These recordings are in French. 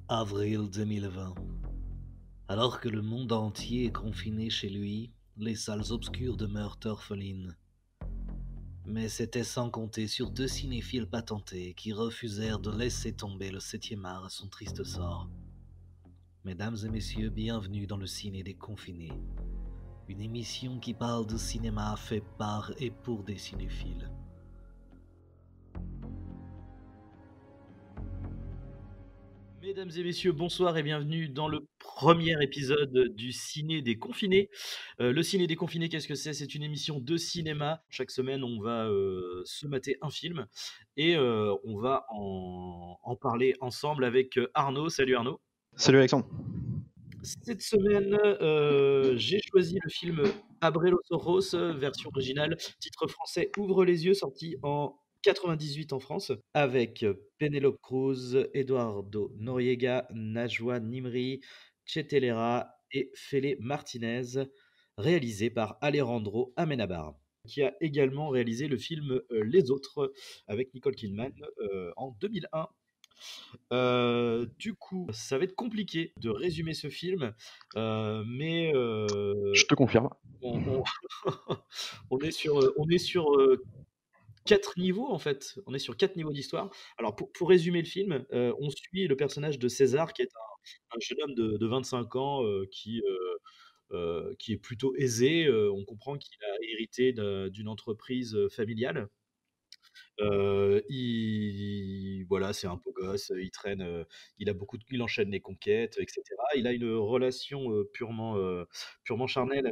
Avril 2020. Alors que le monde entier est confiné chez lui, les salles obscures demeurent orphelines. Mais c'était sans compter sur deux cinéphiles patentés qui refusèrent de laisser tomber le 7e art à son triste sort. Mesdames et messieurs, bienvenue dans le Ciné des Confinés, une émission qui parle de cinéma fait par et pour des cinéphiles. Mesdames et messieurs, bonsoir et bienvenue dans le premier épisode du Ciné des Confinés. Le Ciné des Confinés, qu'est-ce que c'est? C'est une émission de cinéma. Chaque semaine, on va se mater un film et on va en parler ensemble avec Arnaud. Salut Arnaud. Salut Alexandre. Cette semaine, j'ai choisi le film Abrelo Soros, version originale, titre français Ouvre les yeux, sorti en 98 en France, avec Penélope Cruz, Eduardo Noriega, Najwa Nimri, Chetelera et Fele Martinez, réalisé par Alejandro Amenabar, qui a également réalisé le film Les Autres avec Nicole Kidman en 2001. Du coup, ça va être compliqué de résumer ce film, mais Je te confirme. on on est sur 4 niveaux, en fait. On est sur 4 niveaux d'histoire. Alors pour résumer le film, on suit le personnage de César qui est un jeune homme de 25 ans, qui est plutôt aisé. On comprend qu'il a hérité d'une entreprise, familiale. Voilà, c'est un beau gosse, il traîne, il enchaîne les conquêtes, et cetera. Il a une relation, purement charnelle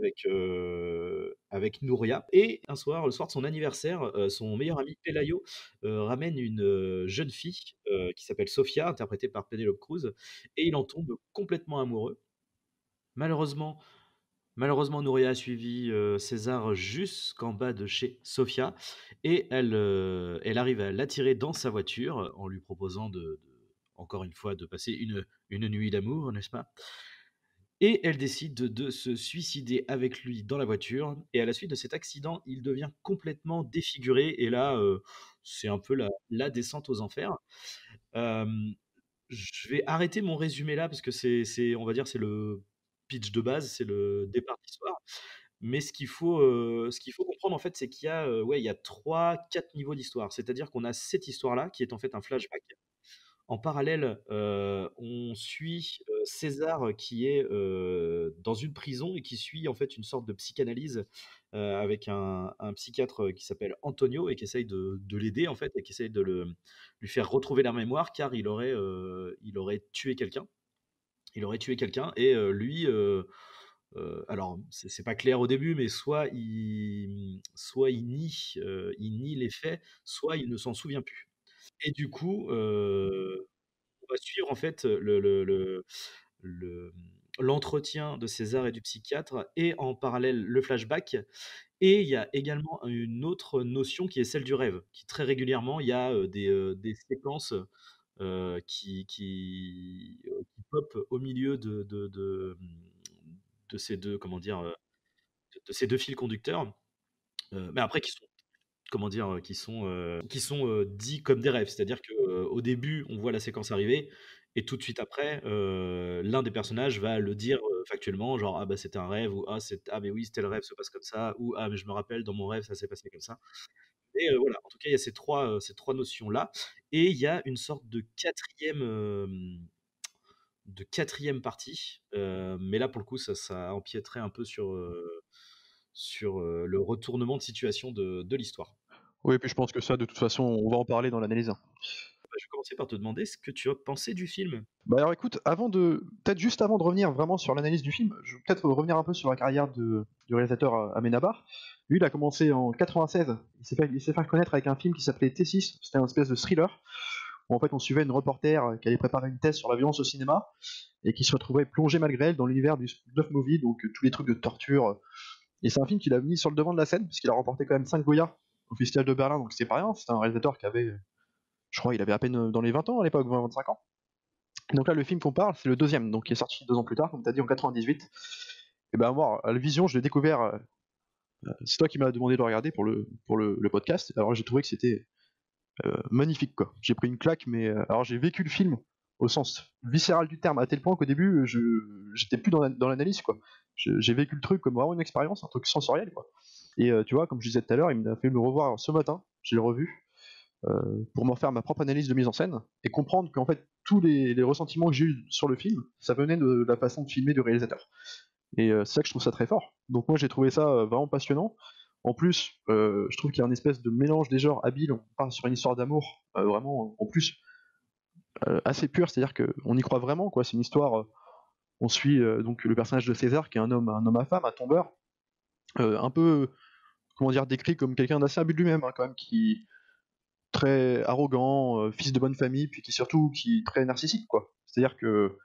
avec Nouria et un soir, le soir de son anniversaire, son meilleur ami Pelayo, ramène une, jeune fille, qui s'appelle Sofia, interprétée par Penélope Cruz, et il en tombe complètement amoureux. Malheureusement Malheureusement, Nouria a suivi, César jusqu'en bas de chez Sofia et elle arrive à l'attirer dans sa voiture, en lui proposant encore une fois, de passer une nuit d'amour, n'est-ce pas? Et elle décide de se suicider avec lui dans la voiture et à la suite de cet accident, il devient complètement défiguré et là, c'est un peu la descente aux enfers. Hem Je vais arrêter mon résumé là parce que on va dire, c'est le pitch de base, c'est le départ de l'histoire. Mais ce qu'il faut comprendre en fait, c'est qu'il y a, ouais, il y a 3-4 niveaux d'histoire. C'est-à-dire qu'on a cette histoire-là qui est en fait un flashback. En parallèle, on suit, César qui est, dans une prison et qui suit en fait une sorte de psychanalyse, avec un psychiatre, qui s'appelle Antonio et qui essaye de l'aider en fait et qui essaye de lui faire retrouver la mémoire car il aurait tué quelqu'un. Il aurait tué quelqu'un et lui, alors c'est pas clair au début, mais soit il nie les faits, soit il ne s'en souvient plus et du coup, on va suivre en fait le l'entretien de César et du psychiatre et en parallèle le flashback et il y a également une autre notion qui est celle du rêve, qui très régulièrement il y a, des séquences, qui pop au milieu de ces 2 comment dire, de ces 2 fils conducteurs, mais après qui sont comment dire? Qui sont, dits comme des rêves. C'est-à-dire que, au début, on voit la séquence arriver et tout de suite après, l'un des personnages va le dire, factuellement, genre: «Ah bah, c'était un rêve» ou «Ah mais oui, c'était le rêve se passe comme ça» ou «Ah mais je me rappelle dans mon rêve, ça s'est passé comme ça» et voilà, en tout cas, il y a ces 3 notions-là et il y a une sorte de quatrième partie, mais là, pour le coup, ça empiéterait un peu sur, le retournement de situation de l'histoire. Oui, puis je pense que ça, de toute façon, on va en parler dans l'analyse. Bah, je vais commencer par te demander ce que tu as pensé du film. Bah alors écoute, peut-être juste avant de revenir vraiment sur l'analyse du film, je vais peut-être revenir un peu sur la carrière du réalisateur Amenabar. Lui, il a commencé en 96. Il s'est fait connaître avec un film qui s'appelait T6. C'était un espèce de thriller où en fait on suivait une reporter qui allait préparer une thèse sur la violence au cinéma et qui se retrouvait plongée malgré elle dans l'univers du snuff movie, donc tous les trucs de torture. Et c'est un film qu'il a mis sur le devant de la scène parce qu'il a remporté quand même 5 Goya au Festival de Berlin, donc c'est pas rien. C'était un réalisateur qui avait, je crois, il avait à peine dans les 20 ans à l'époque, 20-25 ans. Donc là, le film qu'on parle, c'est le deuxième, donc qui est sorti 2 ans plus tard, comme tu as dit, en 98. Et ben moi, à la vision, je l'ai découvert. C'est toi qui m'as demandé de le regarder pour le podcast. Alors j'ai trouvé que c'était magnifique, quoi. J'ai pris une claque, mais alors j'ai vécu le film au sens viscéral du terme, à tel point qu'au début, j'étais plus dans l'analyse, quoi. J'ai vécu le truc comme vraiment une expérience, un truc sensoriel, quoi. Et tu vois, comme je disais tout à l'heure, il m'a fait le revoir ce matin, j'ai revu, pour m'en faire ma propre analyse de mise en scène, et comprendre qu'en fait, tous les ressentiments que j'ai eu sur le film, ça venait de la façon de filmer du réalisateur. Et c'est ça que je trouve ça très fort. Donc moi j'ai trouvé ça vraiment passionnant. En plus, je trouve qu'il y a un espèce de mélange des genres habile. On part sur une histoire d'amour, vraiment, en plus, assez pure, c'est-à-dire qu'on y croit vraiment, quoi. C'est une histoire. On suit donc le personnage de César, qui est un homme à femme, un tombeur, un peu, comment dire, décrit comme quelqu'un d'assez imbu de lui-même, hein, quand même, qui très arrogant, fils de bonne famille, puis qui est très narcissique, quoi. C'est-à-dire que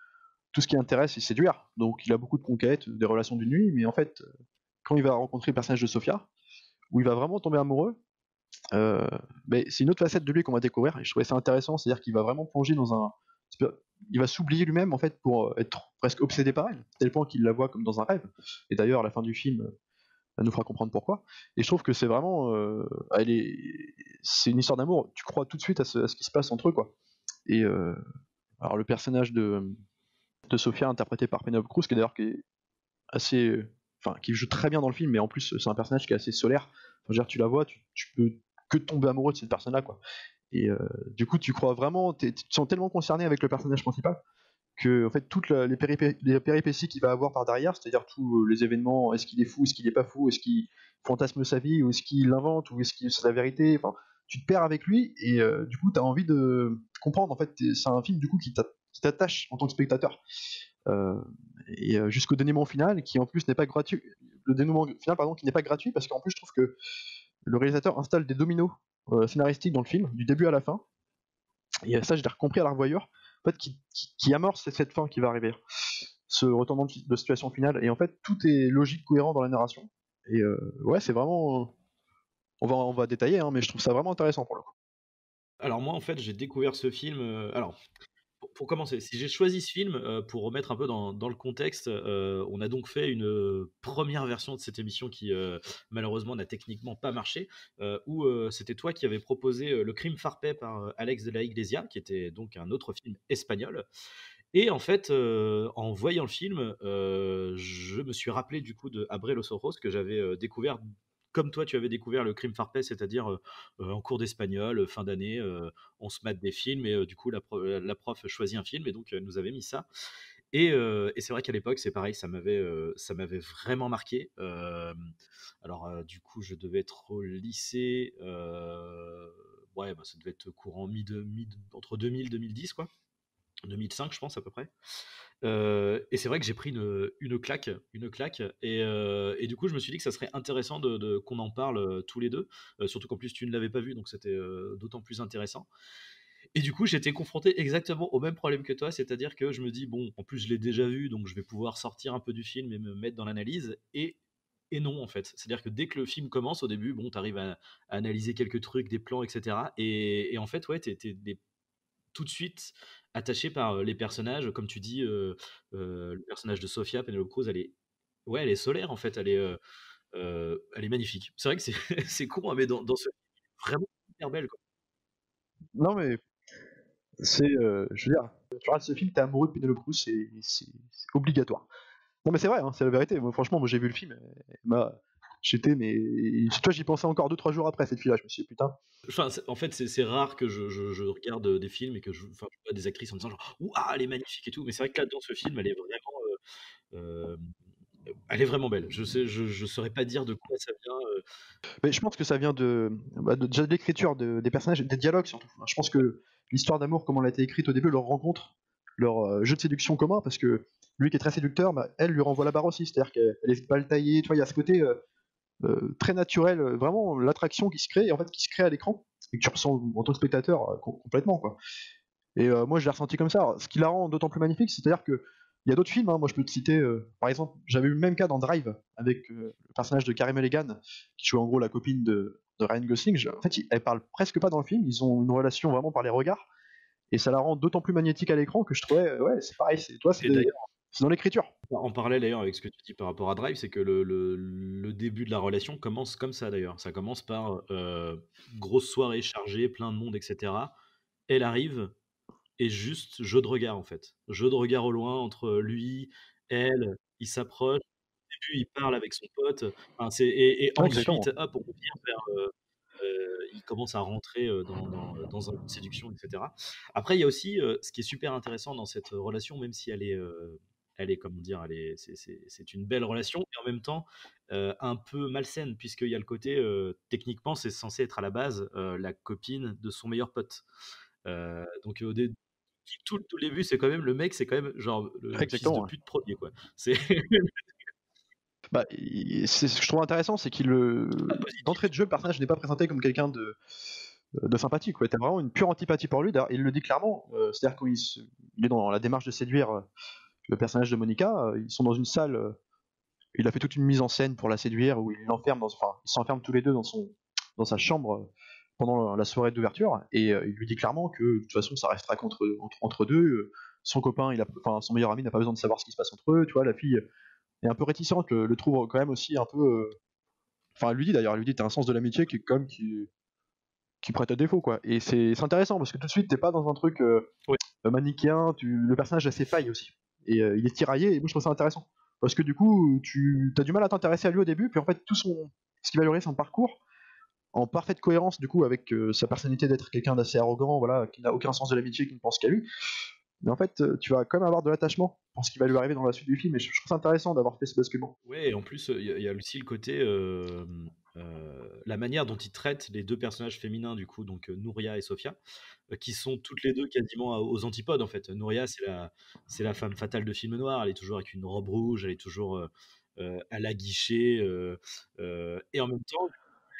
tout ce qui intéresse, c'est séduire. Donc il a beaucoup de conquêtes, des relations d'une nuit, mais en fait, quand il va rencontrer le personnage de Sophia, où il va vraiment tomber amoureux, euh, mais c'est une autre facette de lui qu'on va découvrir, et je trouvais ça intéressant, c'est-à-dire qu'il va vraiment plonger dans un... Il va s'oublier lui-même, en fait, pour être presque obsédé par elle, tel point qu'il la voit comme dans un rêve. Et d'ailleurs, à la fin du film, elle nous fera comprendre pourquoi. Et je trouve que c'est vraiment... c'est une histoire d'amour, tu crois tout de suite à ce qui se passe entre eux, quoi. Et alors le personnage de Sophia, interprété par Penelope Cruz, qui est assez, enfin, qui joue très bien dans le film, mais en plus c'est un personnage qui est assez solaire. Enfin, je veux dire, tu la vois, tu peux que tomber amoureux de cette personne-là, quoi. Et du coup, tu crois vraiment, tu te sens tellement concerné avec le personnage principal que, en fait, les péripéties qu'il va avoir par derrière, c'est-à-dire tous les événements, est-ce qu'il est fou, est-ce qu'il est pas fou, est-ce qu'il fantasme sa vie, ou est-ce qu'il l'invente, ou est-ce que c'est la vérité, enfin, tu te perds avec lui, et du coup, tu as envie de comprendre. En fait, c'est un film du coup qui t'attache en tant que spectateur. Euh, et jusqu'au dénouement final, qui en plus n'est pas gratuit. Le dénouement final, pardon, qui n'est pas gratuit, parce qu'en plus, je trouve que le réalisateur installe des dominos scénaristiques dans le film, du début à la fin. Et ça, je l'ai compris à la revoyure, en fait, qui amorce cette fin qui va arriver, ce retournement de situation finale. Et en fait, tout est logique, cohérent dans la narration. Et ouais, c'est vraiment. On va détailler, hein, mais je trouve ça vraiment intéressant pour le coup. Alors moi, en fait, j'ai découvert ce film, alors pour commencer, si j'ai choisi ce film, pour remettre un peu dans le contexte, on a donc fait une, 1re version de cette émission qui, malheureusement n'a techniquement pas marché, où, c'était toi qui avais proposé, Le Crime Farpé par, Alex de la Iglesia, qui était donc un autre film espagnol. Et en fait, en voyant le film, je me suis rappelé du coup de Abre los ojos, que j'avais, découvert comme toi tu avais découvert Le Crime Farpé, c'est-à-dire, en cours d'espagnol, fin d'année, on se mate des films et du coup la prof choisit un film et donc elle nous avait mis ça. Et c'est vrai qu'à l'époque, c'est pareil, ça m'avait vraiment marqué. Alors, du coup, je devais être au lycée, ouais, bah, ça devait être courant entre 2000-2010 quoi. 2005, je pense à peu près. Et c'est vrai que j'ai pris une claque. Et du coup, je me suis dit que ça serait intéressant qu'on en parle tous les deux. Surtout qu'en plus, tu ne l'avais pas vu, donc c'était d'autant plus intéressant. Et du coup, j'étais confronté exactement au même problème que toi, c'est-à-dire que je me dis, bon, en plus, je l'ai déjà vu, donc je vais pouvoir sortir un peu du film et me mettre dans l'analyse. Et non, en fait. C'est-à-dire que dès que le film commence, au début, bon, tu arrives à analyser quelques trucs, des plans, etc. Et en fait, ouais, t'es tout de suite attaché par les personnages, comme tu dis, le personnage de Sophia, Penelope Cruz, ouais, elle est solaire en fait, elle est magnifique. C'est vrai que c'est c'est con, hein, mais dans ce vraiment hyper belle quoi. Non, mais je veux dire, tu regardes ce film, t'es amoureux de Penelope Cruz, c'est obligatoire. Non, mais c'est vrai, hein, c'est la vérité. Moi, franchement, moi, j'ai vu le film, j'étais, mais. Toi, j'y pensais encore 2-3 jours après cette fille-là. Je me suis dit, putain. Enfin, en fait, c'est rare que je regarde des films et que enfin, je vois des actrices en me disant genre, ouah, elle est magnifique et tout. Mais c'est vrai que là, dans ce film, euh, elle est vraiment belle. Je saurais pas dire de quoi ça vient. Mais je pense que ça vient déjà de l'écriture des personnages, des dialogues surtout. Je pense que l'histoire d'amour, comme elle a été écrite au début, leur rencontre, leur jeu de séduction commun, parce que lui qui est très séducteur, bah, elle lui renvoie la barre aussi. C'est-à-dire qu'elle est pas le tailler, tu vois, il y a ce côté très naturel, vraiment l'attraction qui se crée, et en fait qui se crée à l'écran, et que tu ressens en tant que spectateur complètement, quoi. Et moi, je l'ai ressenti comme ça. Alors, ce qui la rend d'autant plus magnifique, c'est-à-dire que il y a d'autres films, hein, moi je peux te citer, par exemple, j'avais eu le même cas dans Drive, avec le personnage de Carey Mulligan, qui joue en gros la copine de Ryan Gosling. En fait, elle parle presque pas dans le film, ils ont une relation vraiment par les regards, et ça la rend d'autant plus magnétique à l'écran que je trouvais, ouais, c'est pareil, Et d'ailleurs, c'est dans l'écriture. en parallèle d'ailleurs avec ce que tu dis par rapport à Drive, c'est que le début de la relation commence comme ça d'ailleurs. Ça commence par grosse soirée chargée, plein de monde, etc. Elle arrive et juste jeu de regard, en fait. Jeu de regard au loin entre lui, elle, il s'approche. Au début, il parle avec son pote, enfin, et Ouais, ensuite, exactement. hop, on revient vers, il commence à rentrer, dans un jeu de séduction et cetera. Après, il y a aussi, ce qui est super intéressant dans cette relation, même si elle est comment dire? Elle est c'est une belle relation et en même temps, un peu malsaine puisqu'il y a le côté, techniquement, c'est censé être à la base, la copine de son meilleur pote. Donc au dé tout le début, c'est quand même le mec, c'est quand même genre Ouais, le fils de exactement, ouais. pute premier, quoi. C'est Bah, c'est ce que je trouve intéressant, c'est qu'il pas positif. d'entrée de jeu, le personnage n'est pas présenté comme quelqu'un de sympathique. Quoi. T'as vraiment une pure antipathie pour lui. D'ailleurs, il le dit clairement. C'est-à-dire il est dans la démarche de séduire le personnage de Monica. Ils sont dans une salle. Il a fait toute une mise en scène pour la séduire où il l'enferme enfin, ils s'enferment tous les deux dans sa chambre pendant la soirée d'ouverture. Et il lui dit clairement que de toute façon, ça restera entre deux. Son copain, enfin, son meilleur ami n'a pas besoin de savoir ce qui se passe entre eux. Tu vois, la fille est un peu réticente, le trouve quand même aussi un peu. Enfin, elle lui dit d'ailleurs, elle lui dit t'as un sens de l'amitié qui prête à défaut, quoi. Et c'est intéressant parce que tout de suite, t'es pas dans un truc Ouais. manichéen, le personnage a ses failles aussi. Et il est tiraillé, et moi je trouve ça intéressant. Parce que du coup, tu as du mal à t'intéresser à lui au début, puis en fait, ce qui va lui son parcours, en parfaite cohérence du coup avec sa personnalité d'être quelqu'un d'assez arrogant, voilà, qui n'a aucun sens de l'amitié, qui ne pense qu'à lui. Mais en fait, tu vas quand même avoir de l'attachement pour ce qui va lui arriver dans la suite du film, et je trouve ça intéressant d'avoir fait ce basculement. Ouais, et en plus, il y a aussi le côté, la manière dont il traite les 2 personnages féminins du coup, donc Nouria et Sofia, qui sont toutes les 2 quasiment aux antipodes en fait. Nouria, c'est la femme fatale de film noir, elle est toujours avec une robe rouge, elle est toujours, à l'aguicher, et en même temps,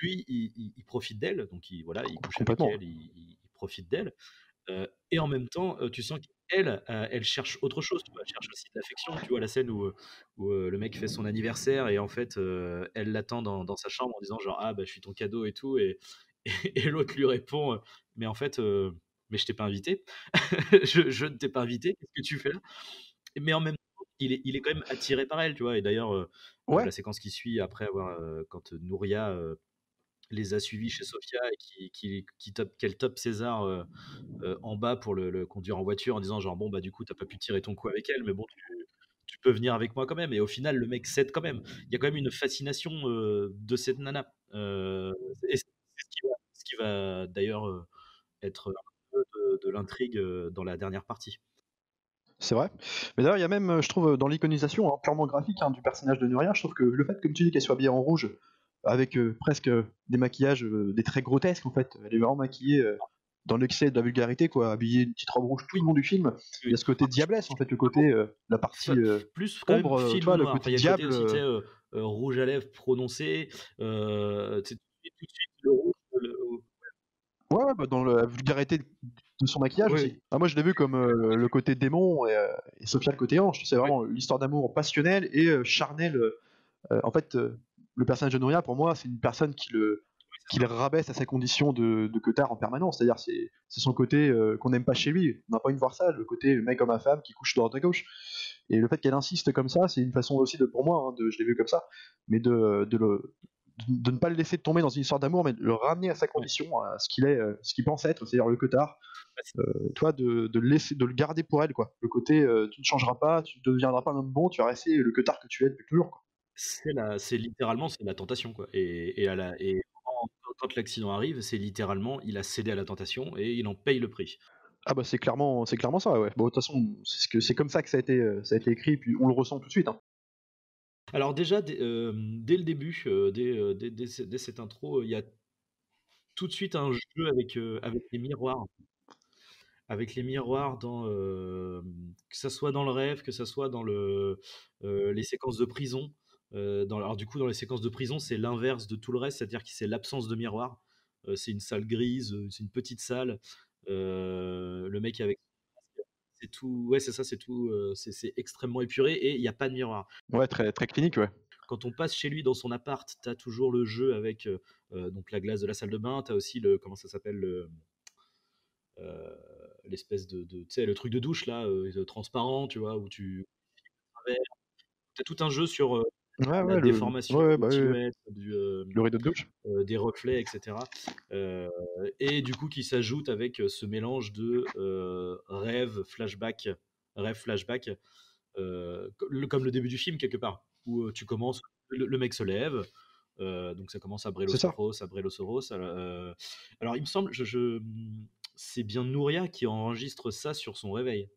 lui, il profite d'elle, donc voilà, il couche avec Complètement. elle, il profite d'elle. Et en même temps, tu sens qu'elle, elle cherche autre chose, tu vois? Elle cherche aussi de l'affection. Tu vois la scène où le mec fait son anniversaire et en fait, elle l'attend dans sa chambre en disant genre: «Ah bah, je suis ton cadeau et tout» et et l'autre lui répond, «Mais en fait, mais je t'ai pas invité. Je ne t'ai pas invité, qu'est-ce que tu fais là?» Mais en même temps, il est quand même attiré par elle, tu vois? Et d'ailleurs, Ouais, la séquence qui suit après avoir, quand Nouria, les a suivis chez Sofia et qu'elle top César, en bas pour le conduire en voiture en disant genre bon bah du coup t'as pas pu tirer ton coup avec elle mais bon tu peux venir avec moi quand même et au final le mec cède quand même. Il y a quand même une fascination de cette nana. Et c'est ce qui va d'ailleurs être un peu de l'intrigue dans la dernière partie. c'est vrai. Mais d'ailleurs, il y a même, je trouve, dans l'iconisation, hein, purement graphique, hein, du personnage de Nuria, je trouve que le fait, comme tu dis, qu'elle soit habillée en rouge, avec presque des maquillages, des traits grotesques, en fait, elle est vraiment maquillée dans l'excès de la vulgarité, quoi, habillée une petite robe rouge tout Oui, le long du film. Il y oui. a ce côté Je pense diablesse, en que fait, le vraiment, côté, la partie plus quand même ombre, tu film vois, le noir. Enfin, côté il y a le côté diable. aussi, tu sais, rouge à lèvres prononcé, tu sais, tout de suite le rouge, Ouais, ouais, bah, dans la vulgarité de son maquillage oui, aussi. Ah, moi, je l'ai vu comme le côté démon et Sophia le côté ange. C'est oui. vraiment l'histoire d'amour passionnelle et charnelle. En fait, le personnage de Nouria, pour moi, c'est une personne qui le rabaisse à sa condition de queutard en permanence. C'est-à-dire, c'est son côté qu'on n'aime pas chez lui. On n'a pas envie de voir ça, le côté mec comme à femme qui couche de droite à gauche. Et le fait qu'elle insiste comme ça, c'est une façon aussi pour moi, hein, je l'ai vu comme ça, mais de ne pas le laisser tomber dans une histoire d'amour, mais de le ramener à sa Ouais. condition, à ce qu'il est, ce qu'il pense être, c'est-à-dire le queutard. Bah, Toi, de le garder pour elle, quoi. Le côté, tu ne changeras pas, tu ne deviendras pas un homme bon, tu vas rester le queutard que tu es depuis toujours, quoi. c'est littéralement, c'est la tentation, quoi. Et quand l'accident arrive, c'est littéralement, il a cédé à la tentation et il en paye le prix. Ah bah c'est clairement ça, ouais. Bon, de toute façon, c'est comme ça que ça a été écrit, puis on le ressent tout de suite, hein. Alors déjà, dès le début, dès cette intro, il y a tout de suite un jeu avec les miroirs. Avec les miroirs que ça soit dans le rêve, que ça soit dans les séquences de prison. Alors du coup, dans les séquences de prison, c'est l'inverse de tout le reste, c'est-à-dire que c'est l'absence de miroir. C'est une salle grise, c'est une petite salle. Le mec avec c'est tout, ouais, c'est ça, c'est tout, c'est extrêmement épuré et il y a pas de miroir. Ouais, très, très clinique, ouais. Quand on passe chez lui dans son appart, tu as toujours le jeu avec, donc la glace de la salle de bain, tu as aussi le comment ça s'appelle? L'espèce tu sais, le truc de douche là, transparent, tu vois, où tu as tout un jeu sur, Ouais, la ouais, déformation ouais, des bah, ouais, silhouettes, le rideau de douche. des reflets, etc. Et du coup, qui s'ajoute avec ce mélange de rêve flashback, comme le début du film quelque part, où tu commences, le mec se lève, donc ça commence C'est ça. à Brélosoros. Alors il me semble, c'est bien Nouria qui enregistre ça sur son réveil.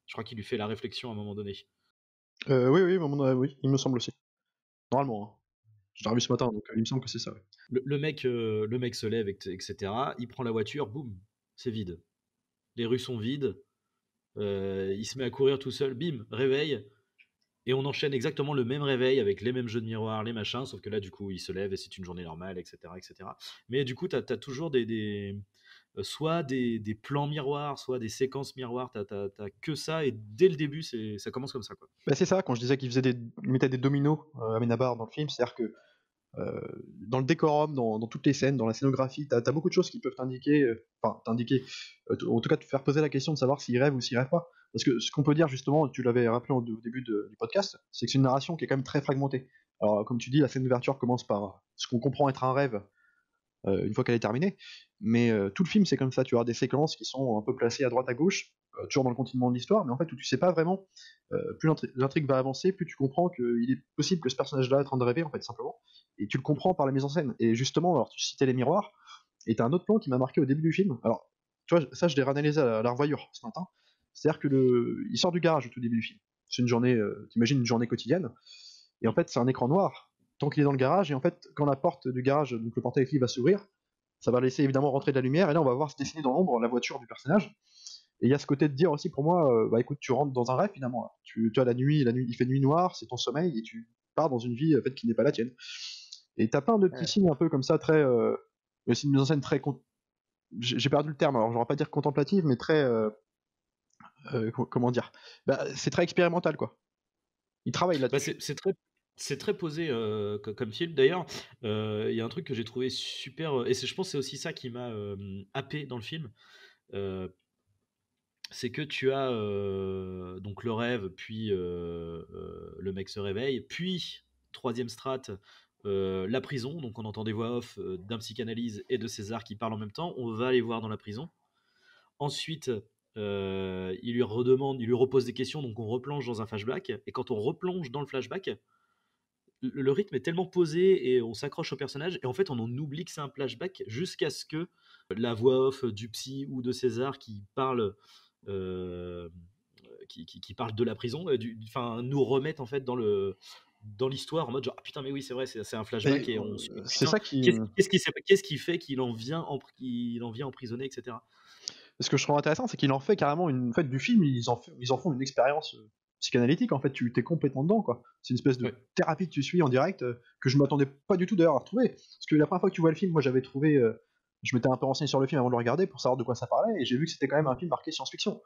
Je crois qu'il lui fait la réflexion à un moment donné. Oui, oui, oui, il me semble aussi. Normalement, hein. Je l'ai revu ce matin, donc il me semble que c'est ça, ouais. Le mec se lève, etc. Il prend la voiture, boum, c'est vide. Les rues sont vides. Il se met à courir tout seul, bim, réveil. Et on enchaîne exactement le même réveil avec les mêmes jeux de miroir, les machins, sauf que là, du coup, il se lève et c'est une journée normale, etc. etc. Mais du coup, tu as toujours soit des plans miroirs, soit des séquences miroirs, t'as que ça, et dès le début, ça commence comme ça, quoi. Bah, c'est ça, quand je disais qu'il mettait des dominos, Amenabar, dans le film, c'est-à-dire que dans le décorum, dans toutes les scènes, dans la scénographie, t'as beaucoup de choses qui peuvent t'indiquer, en tout cas te faire poser la question de savoir s'il rêve ou s'il rêve pas. Parce que ce qu'on peut dire justement, tu l'avais rappelé au début du podcast, c'est que c'est une narration qui est quand même très fragmentée. Alors comme tu dis, la scène d'ouverture commence par ce qu'on comprend être un rêve une fois qu'elle est terminée, mais tout le film c'est comme ça, tu as des séquences qui sont un peu placées à droite à gauche, toujours dans le continuement de l'histoire, mais en fait où tu sais pas vraiment, plus l'intrigue va avancer, plus tu comprends qu'il est possible que ce personnage-là est en train de rêver en fait simplement, et tu le comprends par la mise en scène. Et justement, alors tu citais les miroirs, et t'as un autre plan qui m'a marqué au début du film. Alors tu vois, ça je l'ai réanalysé à la revoyure ce matin. C'est-à-dire que il sort du garage au tout début du film. C'est une journée, t'imagines une journée quotidienne, et en fait c'est un écran noir tant qu'il est dans le garage, et en fait quand la porte du garage, donc le portail va s'ouvrir, ça va laisser évidemment rentrer de la lumière, et là on va voir se dessiner dans l'ombre la voiture du personnage. Et il y a ce côté de dire aussi pour moi, bah écoute, tu rentres dans un rêve finalement. Là. Tu as la nuit, il fait nuit noire, c'est ton sommeil, et tu pars dans une vie en fait, qui n'est pas la tienne. Et t'as plein de petits signes un peu comme ça, très. Aussi une mise en scène très. J'ai perdu le terme, alors je ne vais pas dire contemplative, mais très. Comment dire, bah, c'est très expérimental quoi. Il travaille Bah, là-dessus. c'est très posé comme film. D'ailleurs, il y a un truc que j'ai trouvé super, et je pense que c'est aussi ça qui m'a happé dans le film. Euh, c'est que tu as donc le rêve, puis le mec se réveille, puis troisième strate, la prison. Donc on entend des voix off d'un psychanalyse et de César qui parlent en même temps. On va aller voir dans la prison. Ensuite, il lui repose des questions, donc on replonge dans un flashback. Et quand on replonge dans le flashback, le rythme est tellement posé et on s'accroche au personnage. Et en fait, on en oublie que c'est un flashback jusqu'à ce que la voix off du psy ou de César euh, qui parle de la prison, nous remette en fait dans l'histoire en mode genre ah, putain mais oui c'est vrai c'est un flashback Mais et on se dit c'est putain ça qui. qu'est-ce qui fait qu'il en vient emprisonner, etc. Ce que je trouve intéressant, c'est qu'il en fait carrément en fait, du film, ils en font une expérience psychanalytique. En fait, tu t'es complètement dedans, quoi. C'est une espèce de Ouais. thérapie que tu suis en direct, que je m'attendais pas du tout d'ailleurs à retrouver. Parce que la première fois que tu vois le film, moi j'avais trouvé, je m'étais un peu renseigné sur le film avant de le regarder pour savoir de quoi ça parlait, et j'ai vu que c'était quand même un film marqué science-fiction.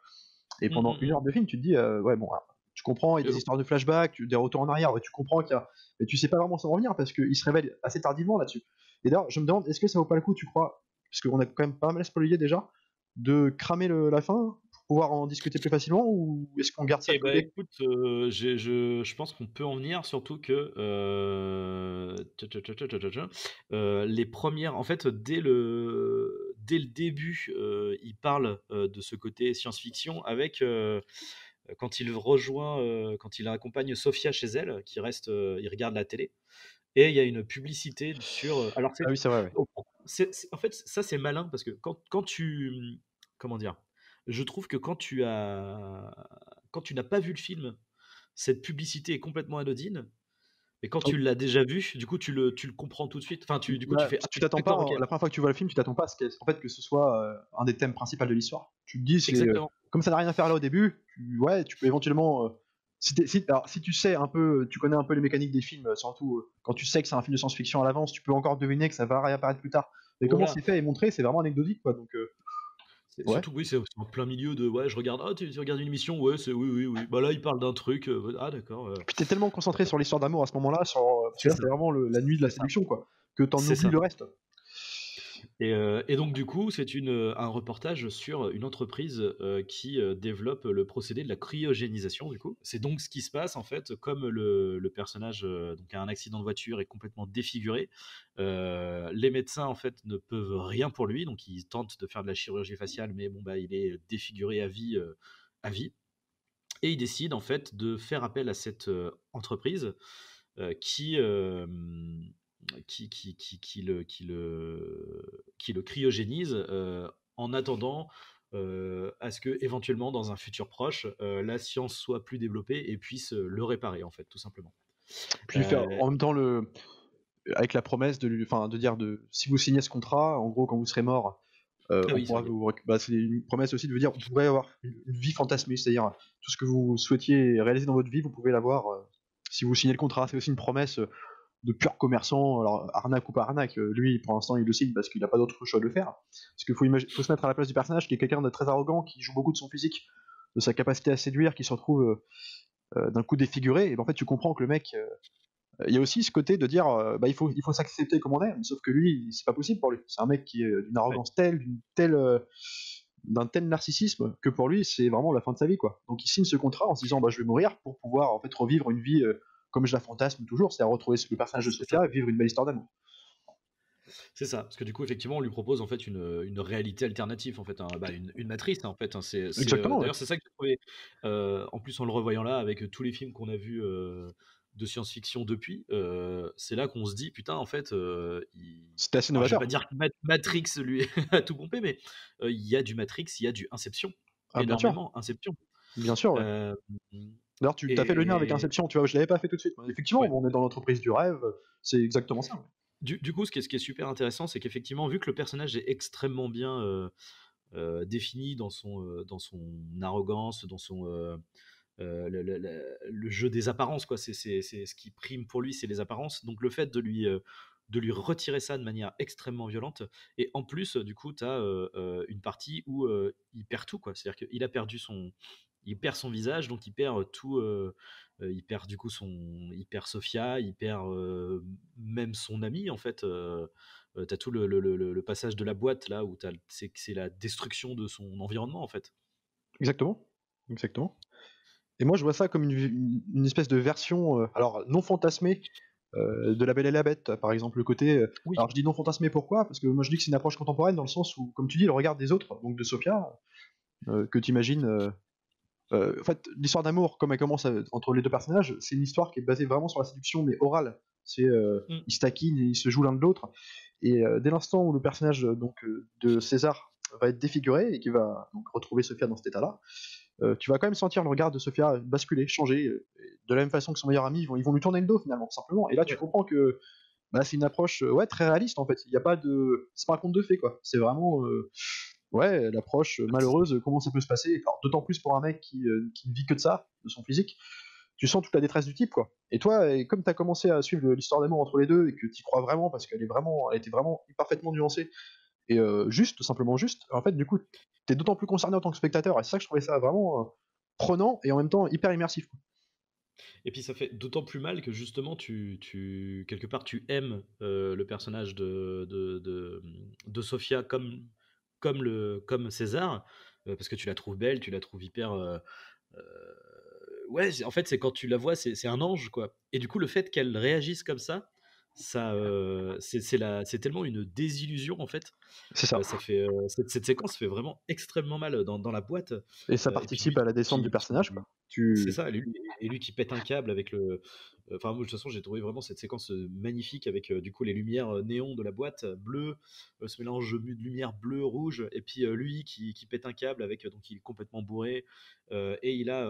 Et pendant une heure de film, tu te dis, ouais bon, alors, tu comprends, il y a des histoires de flashback, des retours en arrière, ouais, tu comprends qu'il y a, mais tu sais pas vraiment s'en revenir parce qu'il se révèle assez tardivement là-dessus. Et d'ailleurs, je me demande, est-ce que ça vaut pas le coup, tu crois, parce qu'on a quand même pas mal spoilé déjà, de cramer la fin pour pouvoir en discuter plus facilement, ou est-ce qu'on garde ça de Eh ben côté? écoute, je pense qu'on peut en venir, surtout que les premières, en fait, dès le début, il parle de ce côté science-fiction avec quand il accompagne Sophia chez elle, qui reste, il regarde la télé, et il y a une publicité sur. Alors Ah oui, c'est vrai, ouais. en fait, ça c'est malin parce que quand tu, comment dire, je trouve que quand tu n'as pas vu le film, cette publicité est complètement anodine. Mais quand tu l'as déjà vu, du coup, tu le comprends tout de suite. Enfin, du coup, tu Bah, fais ah, tu t'attends pas, d'accord, ok, la première fois que tu vois le film, tu t'attends pas à en fait, que ce soit un des thèmes principaux de l'histoire. Tu te dis, exactement. comme ça n'a rien à faire là au début, ouais, tu peux éventuellement. Alors, si tu sais un peu, tu connais un peu les mécaniques des films, surtout quand tu sais que c'est un film de science-fiction à l'avance, tu peux encore deviner que ça va réapparaître plus tard. Mais comment Voilà. c'est fait et montré, c'est vraiment anecdotique, quoi. Donc, ouais. Surtout, oui, c'est en plein milieu de ouais, je regarde, ah, tu regardes une émission, ouais, c'est oui, oui, oui. Bah là, il parle d'un truc, ah, d'accord. Puis t'es tellement concentré sur l'histoire d'amour à ce moment-là, parce que C'est là, ça, c'est vraiment la nuit de la c'est ça, séduction, quoi, que t'en c'est oublies ça. le reste. Et donc du coup, c'est un reportage sur une entreprise qui développe le procédé de la cryogénisation. Du coup, c'est donc ce qui se passe en fait, comme le personnage donc a un accident de voiture et est complètement défiguré. Les médecins en fait ne peuvent rien pour lui, donc ils tentent de faire de la chirurgie faciale, mais bon bah il est défiguré à vie, à vie. Et ils décident en fait de faire appel à cette entreprise euh, qui, euh, qui le cryogénise en attendant à ce que éventuellement dans un futur proche la science soit plus développée et puisse le réparer en fait tout simplement. Puis faire Euh, en même temps avec la promesse de dire si vous signez ce contrat, en gros quand vous serez mort, ah on oui, c'est pourra vrai. c'est une promesse aussi de vous dire vous pourrez avoir une vie fantasmée, c'est-à-dire tout ce que vous souhaitiez réaliser dans votre vie, vous pouvez l'avoir si vous signez le contrat. C'est aussi une promesse de pur commerçant, alors arnaque ou pas arnaque, lui pour l'instant il le signe parce qu'il n'a pas d'autre choix de le faire. Parce qu'il faut se mettre à la place du personnage qui est quelqu'un de très arrogant, qui joue beaucoup de son physique, de sa capacité à séduire, qui se retrouve d'un coup défiguré, et ben, en fait tu comprends que le mec, il y a aussi ce côté de dire il faut s'accepter comme on est, sauf que lui c'est pas possible pour lui. C'est un mec qui est d'une Ouais. arrogance telle, d'un tel narcissisme que pour lui c'est vraiment la fin de sa vie quoi. Donc il signe ce contrat en se disant je vais mourir pour pouvoir en fait revivre une vie comme je la fantasme toujours, c'est à retrouver le personnage de C'est ça. Sophia et vivre une belle histoire d'amour. C'est ça, parce que du coup, effectivement, on lui propose en fait une réalité alternative, en fait, une matrice, hein, en fait. Hein. Exactement, ouais. D'ailleurs, c'est ça que j'ai trouvé. En plus, en le revoyant là, avec tous les films qu'on a vus de science-fiction depuis, c'est là qu'on se dit, putain, en fait, C'était assez alors, je vais pas novateur. dire que Matrix lui a tout pompé, mais il y a du Matrix, il y a du Inception, Ah énormément Inception. bien sûr, ouais. Euh, D'ailleurs tu as fait le lien avec et, Inception, tu vois, je l'avais pas fait tout de suite. Effectivement, ouais. on est dans l'entreprise du rêve, c'est exactement ça. Ouais. Du coup, ce qui est super intéressant, c'est qu'effectivement, vu que le personnage est extrêmement bien défini dans son arrogance, dans son le jeu des apparences, quoi. C'est ce qui prime pour lui, c'est les apparences. Donc le fait de lui retirer ça de manière extrêmement violente, et en plus, du coup, tu as une partie où il perd tout, quoi. C'est-à-dire qu'il a perdu il perd son visage, donc il perd tout. Il perd du coup il perd Sophia, il perd même son ami en fait. T'as tout le passage de la boîte là où c'est la destruction de son environnement en fait. Exactement. Exactement. Et moi, je vois ça comme une espèce de version, alors non fantasmée, de La Belle et la Bête, par exemple. Le côté. Oui, Alors, je dis non fantasmée pourquoi? Parce que moi, je dis que c'est une approche contemporaine dans le sens où, comme tu dis, le regard des autres, donc de Sophia, que tu imagines. En fait, l'histoire d'amour, comme elle commence entre les deux personnages, c'est une histoire qui est basée vraiment sur la séduction, mais orale. mm, Ils se taquinent et ils se jouent l'un de l'autre. Et dès l'instant où le personnage de César va être défiguré et qui va donc retrouver Sophia dans cet état-là, tu vas quand même sentir le regard de Sophia basculer, changer, de la même façon que son meilleur ami, ils vont lui tourner le dos finalement, simplement. Et là, tu ouais. comprends que c'est une approche très réaliste en fait. Il y a pas de, c'est pas un conte de fées quoi. C'est vraiment l'approche malheureuse, comment ça peut se passer. Alors, d'autant plus pour un mec qui ne vit que de ça, de son physique. Tu sens toute la détresse du type quoi. Et toi, comme tu as commencé à suivre l'histoire d'amour entre les deux et que tu y crois vraiment parce elle était vraiment parfaitement nuancée et juste, tout simplement juste. En fait, du coup, t'es d'autant plus concerné en tant que spectateur. Et c'est ça que je trouvais ça vraiment prenant et en même temps hyper immersif. Quoi. Et puis ça fait d'autant plus mal que justement quelque part tu aimes le personnage de Sophia comme César, parce que tu la trouves belle, tu la trouves hyper euh, ouais, en fait c'est quand tu la vois c'est un ange quoi. Et du coup le fait qu'elle réagisse comme ça c'est tellement une désillusion en fait. C'est ça. Ça fait cette séquence fait vraiment extrêmement mal dans la boîte. Et ça Et puis participe lui à la descente du personnage. Quoi. c'est ça, et lui qui pète un câble avec enfin, moi, de toute façon, j'ai trouvé vraiment cette séquence magnifique avec du coup les lumières néons de la boîte bleue, ce mélange de lumière bleu, rouge, et puis lui qui pète un câble avec donc il est complètement bourré et il a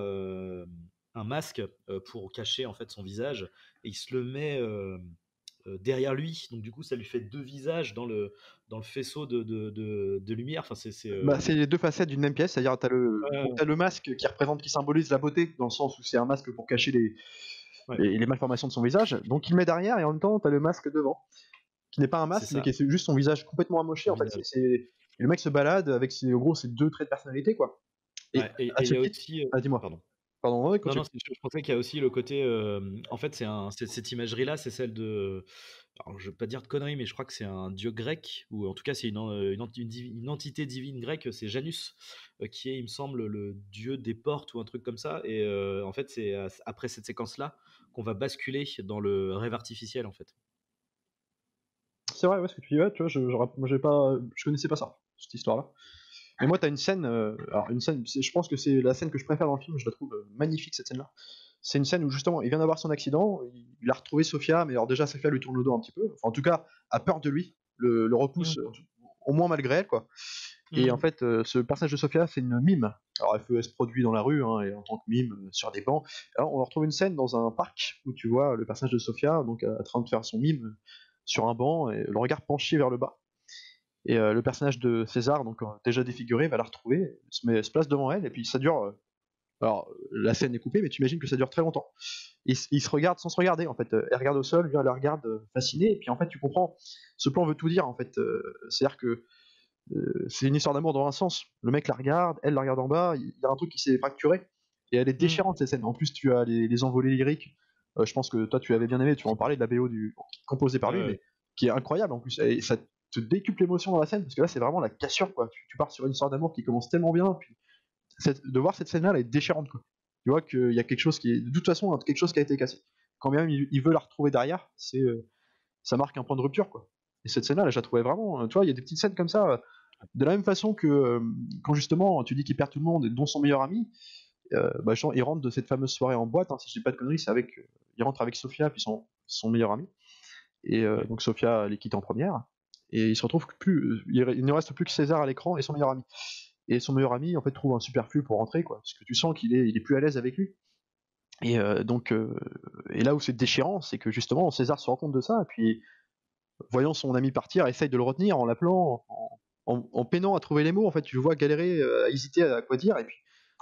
un masque pour cacher en fait son visage et il se le met derrière lui, donc du coup ça lui fait deux visages dans le faisceau de lumière. Enfin, C'est les deux facettes d'une même pièce, c'est-à-dire t'as le masque qui symbolise la beauté, dans le sens où c'est un masque pour cacher ouais, les malformations de son visage, donc il le met derrière et en même temps t'as le masque devant, qui n'est pas un c'est masque mais ça, qui est juste son visage complètement amoché son en fait. visage. Et le mec se balade avec en gros ses deux traits de personnalité quoi. Et Ouais, et à il ce y a titre, aussi dis-moi. pardon. Pardon, ouais, Non, non, continue. je pensais qu'il y a aussi le côté. En fait, cette imagerie-là, c'est celle de. Alors, je ne veux pas dire de conneries, mais je crois que c'est un dieu grec, ou en tout cas, c'est une entité divine grecque, c'est Janus, qui est, il me semble, le dieu des portes ou un truc comme ça. Et en fait, c'est après cette séquence-là qu'on va basculer dans le rêve artificiel, en fait. C'est vrai, ouais, ce que tu dis, ouais, tu vois, moi, je connaissais pas ça, cette histoire-là. Mais moi, t'as une scène, alors une scène, je pense que c'est la scène que je préfère dans le film, je la trouve magnifique cette scène-là. C'est une scène où justement, il vient d'avoir son accident, il a retrouvé Sophia, mais alors déjà, Sophia lui tourne le dos un petit peu, enfin en tout cas, a peur de lui, le repousse, au moins malgré elle, quoi. Et en fait, ce personnage de Sophia, c'est une mime. Alors elle se produit dans la rue, hein, et en tant que mime, sur des bancs. Alors on retrouve une scène dans un parc, où tu vois le personnage de Sophia, donc en train de faire son mime sur un banc, et le regard penché vers le bas. Et le personnage de César, donc déjà défiguré, va la retrouver, se place devant elle, et puis ça dure. Alors la scène est coupée, mais tu imagines que ça dure très longtemps. Ils se regardent sans se regarder en fait. Elle regarde au sol, lui elle la regarde fascinée, et puis en fait tu comprends. Ce plan veut tout dire en fait. C'est-à-dire que c'est une histoire d'amour dans un sens. Le mec la regarde, elle la regarde en bas, il y a un truc qui s'est fracturé, et elle est déchirante cette scène. En plus tu as les envolées lyriques. Je pense que toi tu avais bien aimé, tu vas en parler de la BO composée par lui, Ouais, mais qui est incroyable en plus. Et ça te décuple l'émotion dans la scène, parce que là c'est vraiment la cassure quoi. Tu pars sur une histoire d'amour qui commence tellement bien, puis de voir cette scène-là, elle est déchirante quoi. Tu vois qu'il y a quelque chose qui est, de toute façon, quelque chose qui a été cassé. Quand bien même il veut la retrouver derrière, ça marque un point de rupture quoi. Et cette scène-là, je la trouvais vraiment. Tu vois, il y a des petites scènes comme ça. De la même façon que quand justement tu dis qu'il perd tout le monde, et dont son meilleur ami, il rentre de cette fameuse soirée en boîte, hein, si je dis pas de conneries, il rentre avec Sophia puis son meilleur ami. Et ouais. donc Sophia les quitte en première. Et il se retrouve il ne reste plus que César à l'écran et son meilleur ami. Et son meilleur ami en fait trouve un superflu pour rentrer quoi, parce que tu sens il est plus à l'aise avec lui. Et et là où c'est déchirant, c'est que justement César se rend compte de ça, et puis voyant son ami partir, essaye de le retenir en l'appelant, en peinant à trouver les mots. En fait, tu le vois galérer, à hésiter à quoi dire, et puis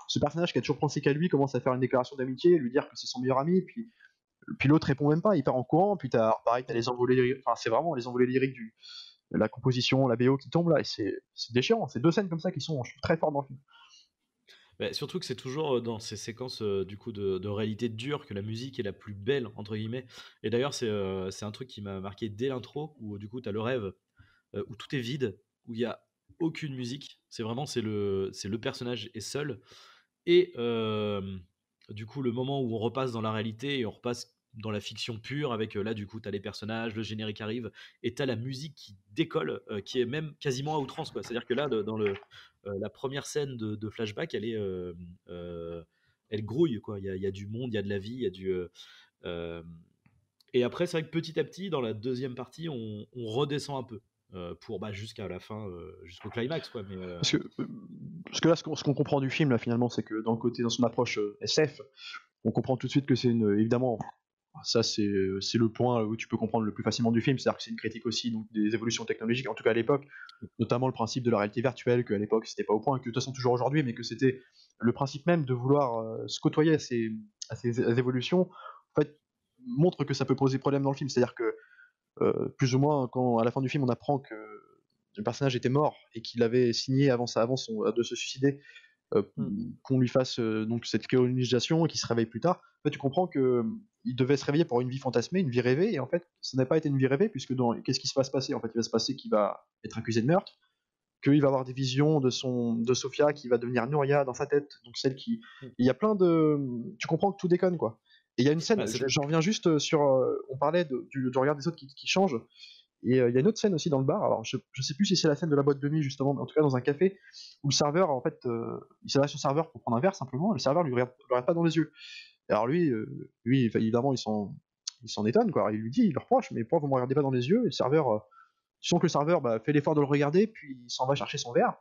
ce personnage qui a toujours pensé qu'à lui commence à faire une déclaration d'amitié, lui dire que c'est son meilleur ami, puis l'autre répond même pas, il part en courant, puis pareil, t'as les envolées lyriques, enfin c'est vraiment les envolées lyriques la composition, la BO qui tombe là, et c'est déchirant. C'est deux scènes comme ça qui sont, je trouve, très fortes dans le film. Bah, surtout que c'est toujours dans ces séquences du coup de réalité dure que la musique est la plus belle entre guillemets. Et d'ailleurs c'est un truc qui m'a marqué dès l'intro où du coup tu as le rêve où tout est vide, où il y a aucune musique. C'est le personnage est seul. Et du coup le moment où on repasse dans la réalité et on repasse dans la fiction pure avec là du coup tu as les personnages, le générique arrive et tu as la musique qui décolle qui est même quasiment à outrance quoi. C'est-à-dire que là dans la première scène de flashback elle grouille quoi. Il y a du monde, il y a de la vie, il y a du euh, et après c'est vrai que petit à petit dans la deuxième partie on redescend un peu pour jusqu'à la fin jusqu'au climax quoi. Mais Parce que là, ce qu'on comprend du film, là, finalement, c'est que dans son approche SF, on comprend tout de suite que évidemment, ça c'est le point où tu peux comprendre le plus facilement du film, c'est-à-dire que c'est une critique aussi donc, des évolutions technologiques, en tout cas à l'époque, notamment le principe de la réalité virtuelle, qu'à l'époque c'était pas au point, que de toute façon toujours aujourd'hui, mais que c'était le principe même de vouloir se côtoyer à ces évolutions, en fait, montre que ça peut poser problème dans le film, c'est-à-dire que plus ou moins, quand à la fin du film on apprend que le personnage était mort et qu'il avait signé de se suicider, qu'on lui fasse donc cette colonisation et qu'il se réveille plus tard. En fait, tu comprends que il devait se réveiller pour une vie fantasmée, une vie rêvée, et en fait, ça n'a pas été une vie rêvée, puisque qu'est-ce qui va se passer? En fait, il va se passer qu'il va être accusé de meurtre, qu'il va avoir des visions de Sophia qui va devenir Nuria dans sa tête, donc celle qui. Il y a plein de. Tu comprends que tout déconne, quoi. Et il y a une scène, c'est j'en reviens juste sur. On parlait du regard des autres qui change. Et il y a une autre scène aussi dans le bar. Alors, je sais plus si c'est la scène de la boîte de nuit, justement, mais en tout cas dans un café, où le serveur, en fait, il s'adresse au serveur pour prendre un verre simplement, et le serveur lui regarde pas dans les yeux. Et alors lui évidemment, il s'en étonne, quoi. Il lui dit, il le reproche, mais pourquoi vous me regardez pas dans les yeux? Et le serveur, tu sens que le serveur fait l'effort de le regarder, puis il s'en va chercher son verre.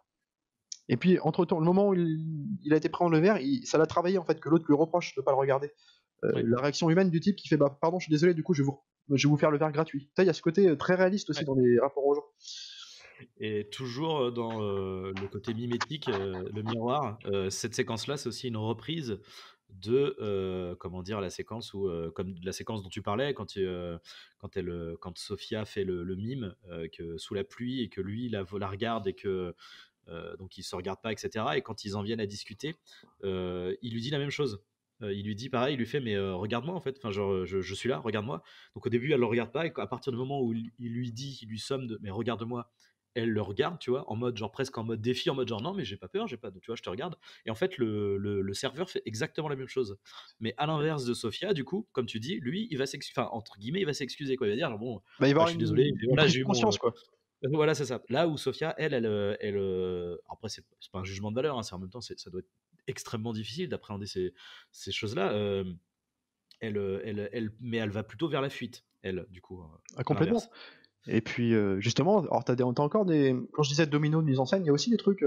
Et puis, entre-temps, le moment où il a été pris en le verre, ça l'a travaillé, en fait, que l'autre lui reproche de pas le regarder. ouais. La réaction humaine du type qui fait pardon, je suis désolé, du coup je vais vous faire le verre gratuit. Il y a ce côté très réaliste aussi Ouais. dans les rapports aux gens. Et toujours dans le côté mimétique, le miroir, cette séquence-là, c'est aussi une reprise de comment dire la séquence où comme la séquence dont tu parlais quand Sophia fait le mime que sous la pluie et que lui la regarde et que donc ils se regardent pas etc. Et quand ils en viennent à discuter, il lui dit la même chose. il lui dit pareil, il lui fait mais regarde-moi en fait, enfin genre je suis là, regarde-moi. Donc au début elle le regarde pas et à partir du moment où il lui dit, il lui somme de mais regarde-moi, elle le regarde, tu vois, en mode genre presque en mode défi, en mode genre non mais j'ai pas peur, j'ai pas de, tu vois, je te regarde. Et en fait le serveur fait exactement la même chose. Mais à l'inverse de Sofia, du coup, comme tu dis, lui il va s'excuser, enfin entre guillemets il va s'excuser quoi, il va dire genre, bon, Bah, il va y je avoir suis désolé, une voilà prise j'ai de eu mon conscience, quoi. voilà, c'est ça. Là où Sofia, après, c'est pas un jugement de valeur, hein, c'est en même temps, ça doit être extrêmement difficile d'appréhender ces choses-là. Mais elle va plutôt vers la fuite, elle, du coup, Ah, à complètement. l'inverse. Et puis, justement, alors t'as encore des. Quand je disais domino de mise en scène, il y a aussi des trucs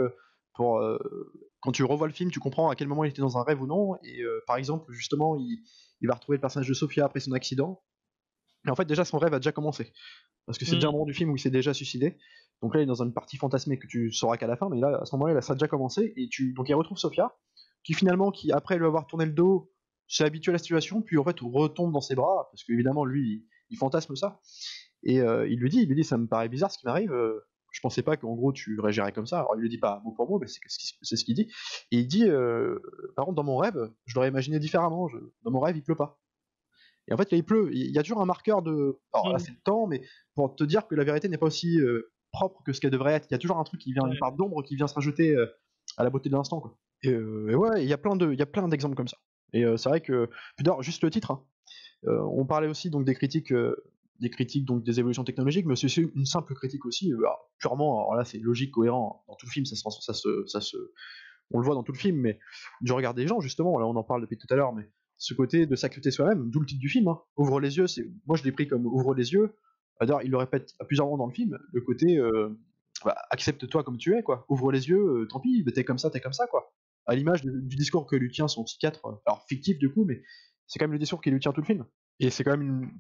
pour. Quand tu revois le film, tu comprends à quel moment il était dans un rêve ou non. Et par exemple, justement, il va retrouver le personnage de Sophia après son accident. Et en fait, déjà, son rêve a déjà commencé. Parce que c'est déjà un Mm. moment du film où il s'est déjà suicidé. Donc là, il est dans une partie fantasmée que tu sauras qu'à la fin. Mais là, à ce moment-là, ça a déjà commencé. Donc il retrouve Sophia, qui finalement, après lui avoir tourné le dos, s'est habitué à la situation. Puis en fait, retombe dans ses bras. Parce qu'évidemment, lui, il fantasme ça. Et il lui dit, ça me paraît bizarre ce qui m'arrive. Je pensais pas qu'en gros tu réagirais comme ça. Alors il le dit pas mot pour mot, mais c'est ce qu'il dit. Et il dit, par contre, dans mon rêve, je l'aurais imaginé différemment. Dans mon rêve, il pleut pas. Et en fait, là, il pleut. Il y a toujours un marqueur de. Alors là, Mm. c'est le temps, mais pour te dire que la vérité n'est pas aussi propre que ce qu'elle devrait être. Il y a toujours un truc qui vient, une part Ouais. d'ombre qui vient se rajouter à la beauté de l'instant, quoi. Et ouais, il y a plein d'exemples comme ça. Et c'est vrai que. Puis d'ailleurs, juste le titre, hein. On parlait aussi donc des critiques donc des évolutions technologiques, mais c'est une simple critique aussi, purement. Alors là, c'est logique, cohérent dans tout le film, on le voit dans tout le film, mais du regard des gens justement. Là, on en parle depuis tout à l'heure, mais ce côté de s'accepter soi-même, d'où le titre du film. Hein. Ouvre les yeux, moi je l'ai pris comme ouvre les yeux. D'ailleurs, il le répète à plusieurs moments dans le film. Le côté accepte-toi comme tu es, quoi. Ouvre les yeux, tant pis, t'es comme ça, quoi. À l'image du discours que lui tient son psychiatre, alors fictif du coup, mais c'est quand même le discours qui lui tient tout le film. Et c'est quand même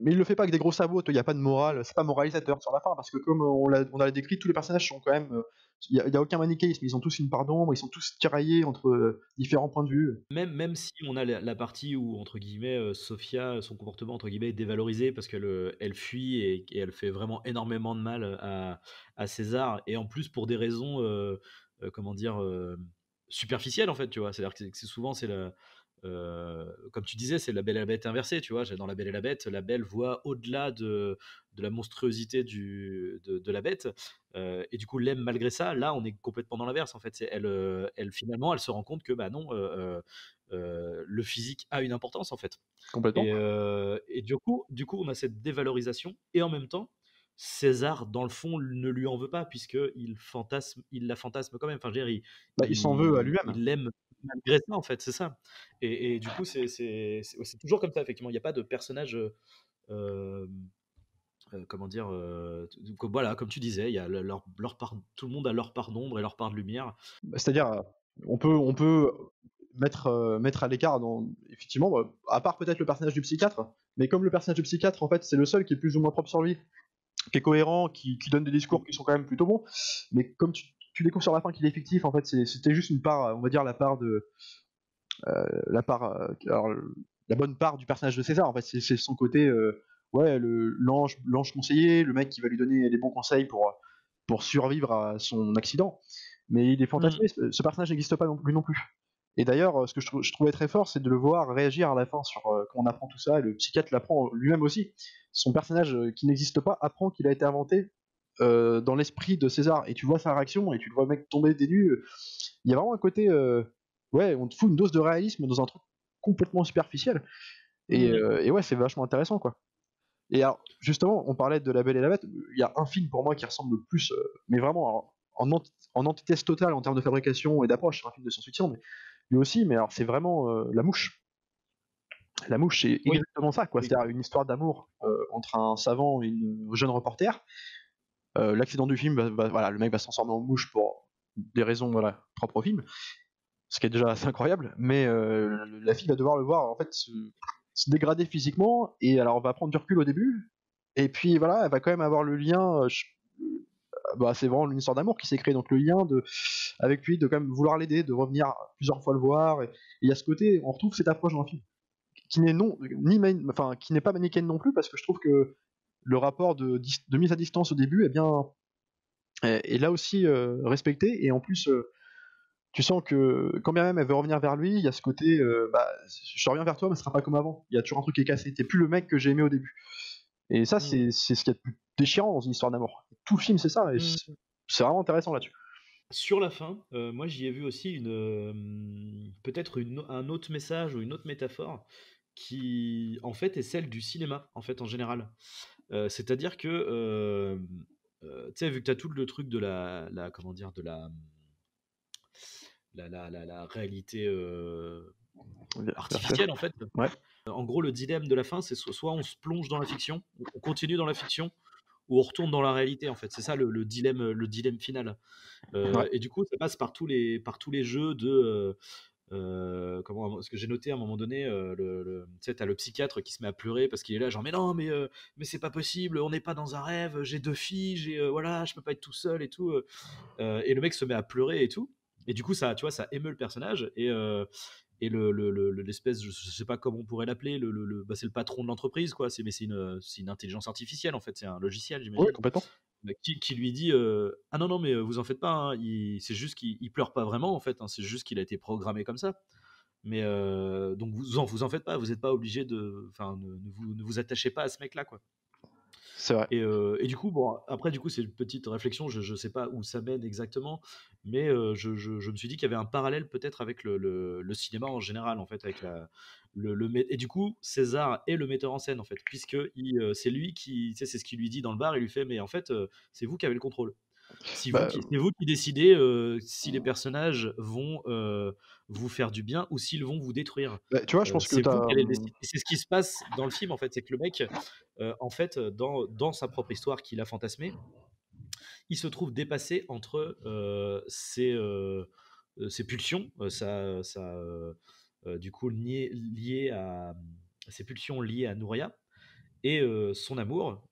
Mais il le fait pas avec des gros sabots, il n'y a pas de morale, c'est pas moralisateur sur la fin, parce que comme on l'a décrit, tous les personnages sont quand même. Il n'y a aucun manichéisme, ils ont tous une part d'ombre, ils sont tous tiraillés entre différents points de vue. Même si on a la partie où, entre guillemets, Sophia, son comportement, entre guillemets, est dévalorisé parce qu'elle elle fuit et elle fait vraiment énormément de mal à César. Et en plus, pour des raisons, comment dire, superficielles, en fait, tu vois. C'est-à-dire que souvent, comme tu disais, c'est la Belle et la Bête inversée, tu vois. Dans la Belle et la Belle voit au-delà de la monstruosité de la Bête. Et du coup l'aime malgré ça. Là on est complètement dans l'inverse en fait. Elle finalement elle se rend compte que bah non, le physique a une importance en fait. Complètement. Et du coup on a cette dévalorisation et en même temps César dans le fond ne lui en veut pas puisque il la fantasme quand même. Enfin je veux dire, Bah, il s'en veut à lui-même. il l'aime malgré ça en fait, c'est ça. Et du coup c'est toujours comme ça effectivement. Il n'y a pas de personnage comment dire, voilà, comme tu disais, il y a leur part, tout le monde a leur part d'ombre et leur part de lumière. Bah, c'est-à-dire, on peut mettre à l'écart, effectivement, à part peut-être le personnage du psychiatre, mais comme le personnage du psychiatre, en fait, c'est le seul qui est plus ou moins propre sur lui, qui est cohérent, qui donne des discours qui sont quand même plutôt bons, mais comme tu découvres sur la fin qu'il est fictif, en fait, c'était juste une part, on va dire alors, la bonne part du personnage de César, en fait, c'est son côté, ouais, l'ange conseiller, le mec qui va lui donner les bons conseils pour survivre à son accident. Mais il est fantasmé, Mm. ce personnage n'existe pas non plus. Et d'ailleurs, ce que je trouvais très fort, c'est de le voir réagir à la fin sur quand on apprend tout ça, et le psychiatre l'apprend lui-même aussi. Son personnage qui n'existe pas apprend qu'il a été inventé dans l'esprit de César, et tu vois sa réaction, et tu le vois le mec tomber des nues. Il y a vraiment un côté, ouais, on te fout une dose de réalisme dans un truc complètement superficiel, Mm. et ouais, c'est vachement intéressant, quoi. Et alors, justement, on parlait de La Belle et la Bête, il y a un film pour moi qui ressemble le plus, mais vraiment en antithèse totale en termes de fabrication et d'approche, c'est un film de science-fiction, mais lui aussi, mais alors c'est vraiment La Mouche. La Mouche, c'est Oui, exactement ça, quoi. oui. C'est-à-dire une histoire d'amour entre un savant et une jeune reporter. L'accident du film, voilà, le mec va se transformer en mouche pour des raisons voilà, propres au film, ce qui est déjà assez incroyable, mais la fille va devoir le voir en fait se dégrader physiquement, et alors on va prendre du recul au début, et puis voilà, elle va quand même avoir le lien, c'est vraiment une histoire d'amour qui s'est créée, donc le lien avec lui, de quand même vouloir l'aider, de revenir plusieurs fois le voir, et il y a ce côté, on retrouve cette approche dans le film, qui n'est qui n'est pas manichéenne non plus, parce que je trouve que le rapport de mise à distance au début est bien, est là aussi respecté, et en plus tu sens que quand bien même elle veut revenir vers lui, il y a ce côté, je reviens vers toi, mais ce sera pas comme avant. Il y a toujours un truc qui est cassé. T'es plus le mec que j'ai aimé au début. Et ça, Mmh. c'est ce qu'il y a de plus déchirant dans une histoire d'amour. Tout le film, c'est ça, et Mmh. c'est vraiment intéressant là-dessus. Sur la fin, moi j'y ai vu aussi peut-être un autre message ou une autre métaphore qui, en fait, est celle du cinéma, en fait, en général. C'est-à-dire que, tu sais, vu que tu as tout le truc de la comment dire? De la réalité, Virtuel. artificielle, en fait. Ouais. En gros, le dilemme de la fin, c'est soit on se plonge dans la fiction, on continue dans la fiction, ou on retourne dans la réalité, en fait. C'est ça le dilemme final. Ouais. Et du coup, ça passe par tous les jeux de, comment ce que j'ai noté à un moment donné, tu sais, tu le psychiatre qui se met à pleurer parce qu'il est là genre: «Mais non, mais c'est pas possible, on n'est pas dans un rêve, j'ai 2 filles, voilà, je peux pas être tout seul et tout», et le mec se met à pleurer et tout, et du coup ça, tu vois, ça émeut le personnage, et l'espèce, je sais pas comment on pourrait l'appeler, c'est le patron de l'entreprise, quoi, c'est une intelligence artificielle, en fait, c'est un logiciel, Ouais, j'imagine, complètement. qui lui dit, ah non, non, mais vous en faites pas, hein, c'est juste qu'il pleure pas vraiment, en fait, hein, c'est juste qu'il a été programmé comme ça. Mais donc vous en faites pas, vous n'êtes pas obligé de, enfin, ne vous attachez pas à ce mec-là, quoi. C'est vrai. Et du coup, bon, après, du coup, c'est une petite réflexion, je sais pas où ça mène exactement, mais je me suis dit qu'il y avait un parallèle peut-être avec le cinéma en général, en fait, avec et du coup, César est le metteur en scène, en fait, puisque c'est lui qui, tu sais, c'est ce qu'il lui dit dans le bar, il lui fait, mais en fait, c'est vous qui avez le contrôle. Bah, C'est vous qui décidez si les personnages vont vous faire du bien ou s'ils vont vous détruire. tu vois, je pense que C'est vous t'as. qui allez décider. Et c'est ce qui se passe dans le film, en fait, c'est que le mec, en fait, dans sa propre histoire qu'il a fantasmée, il se trouve dépassé entre ses pulsions, du coup liées à ses pulsions liées à Nouria, et son amour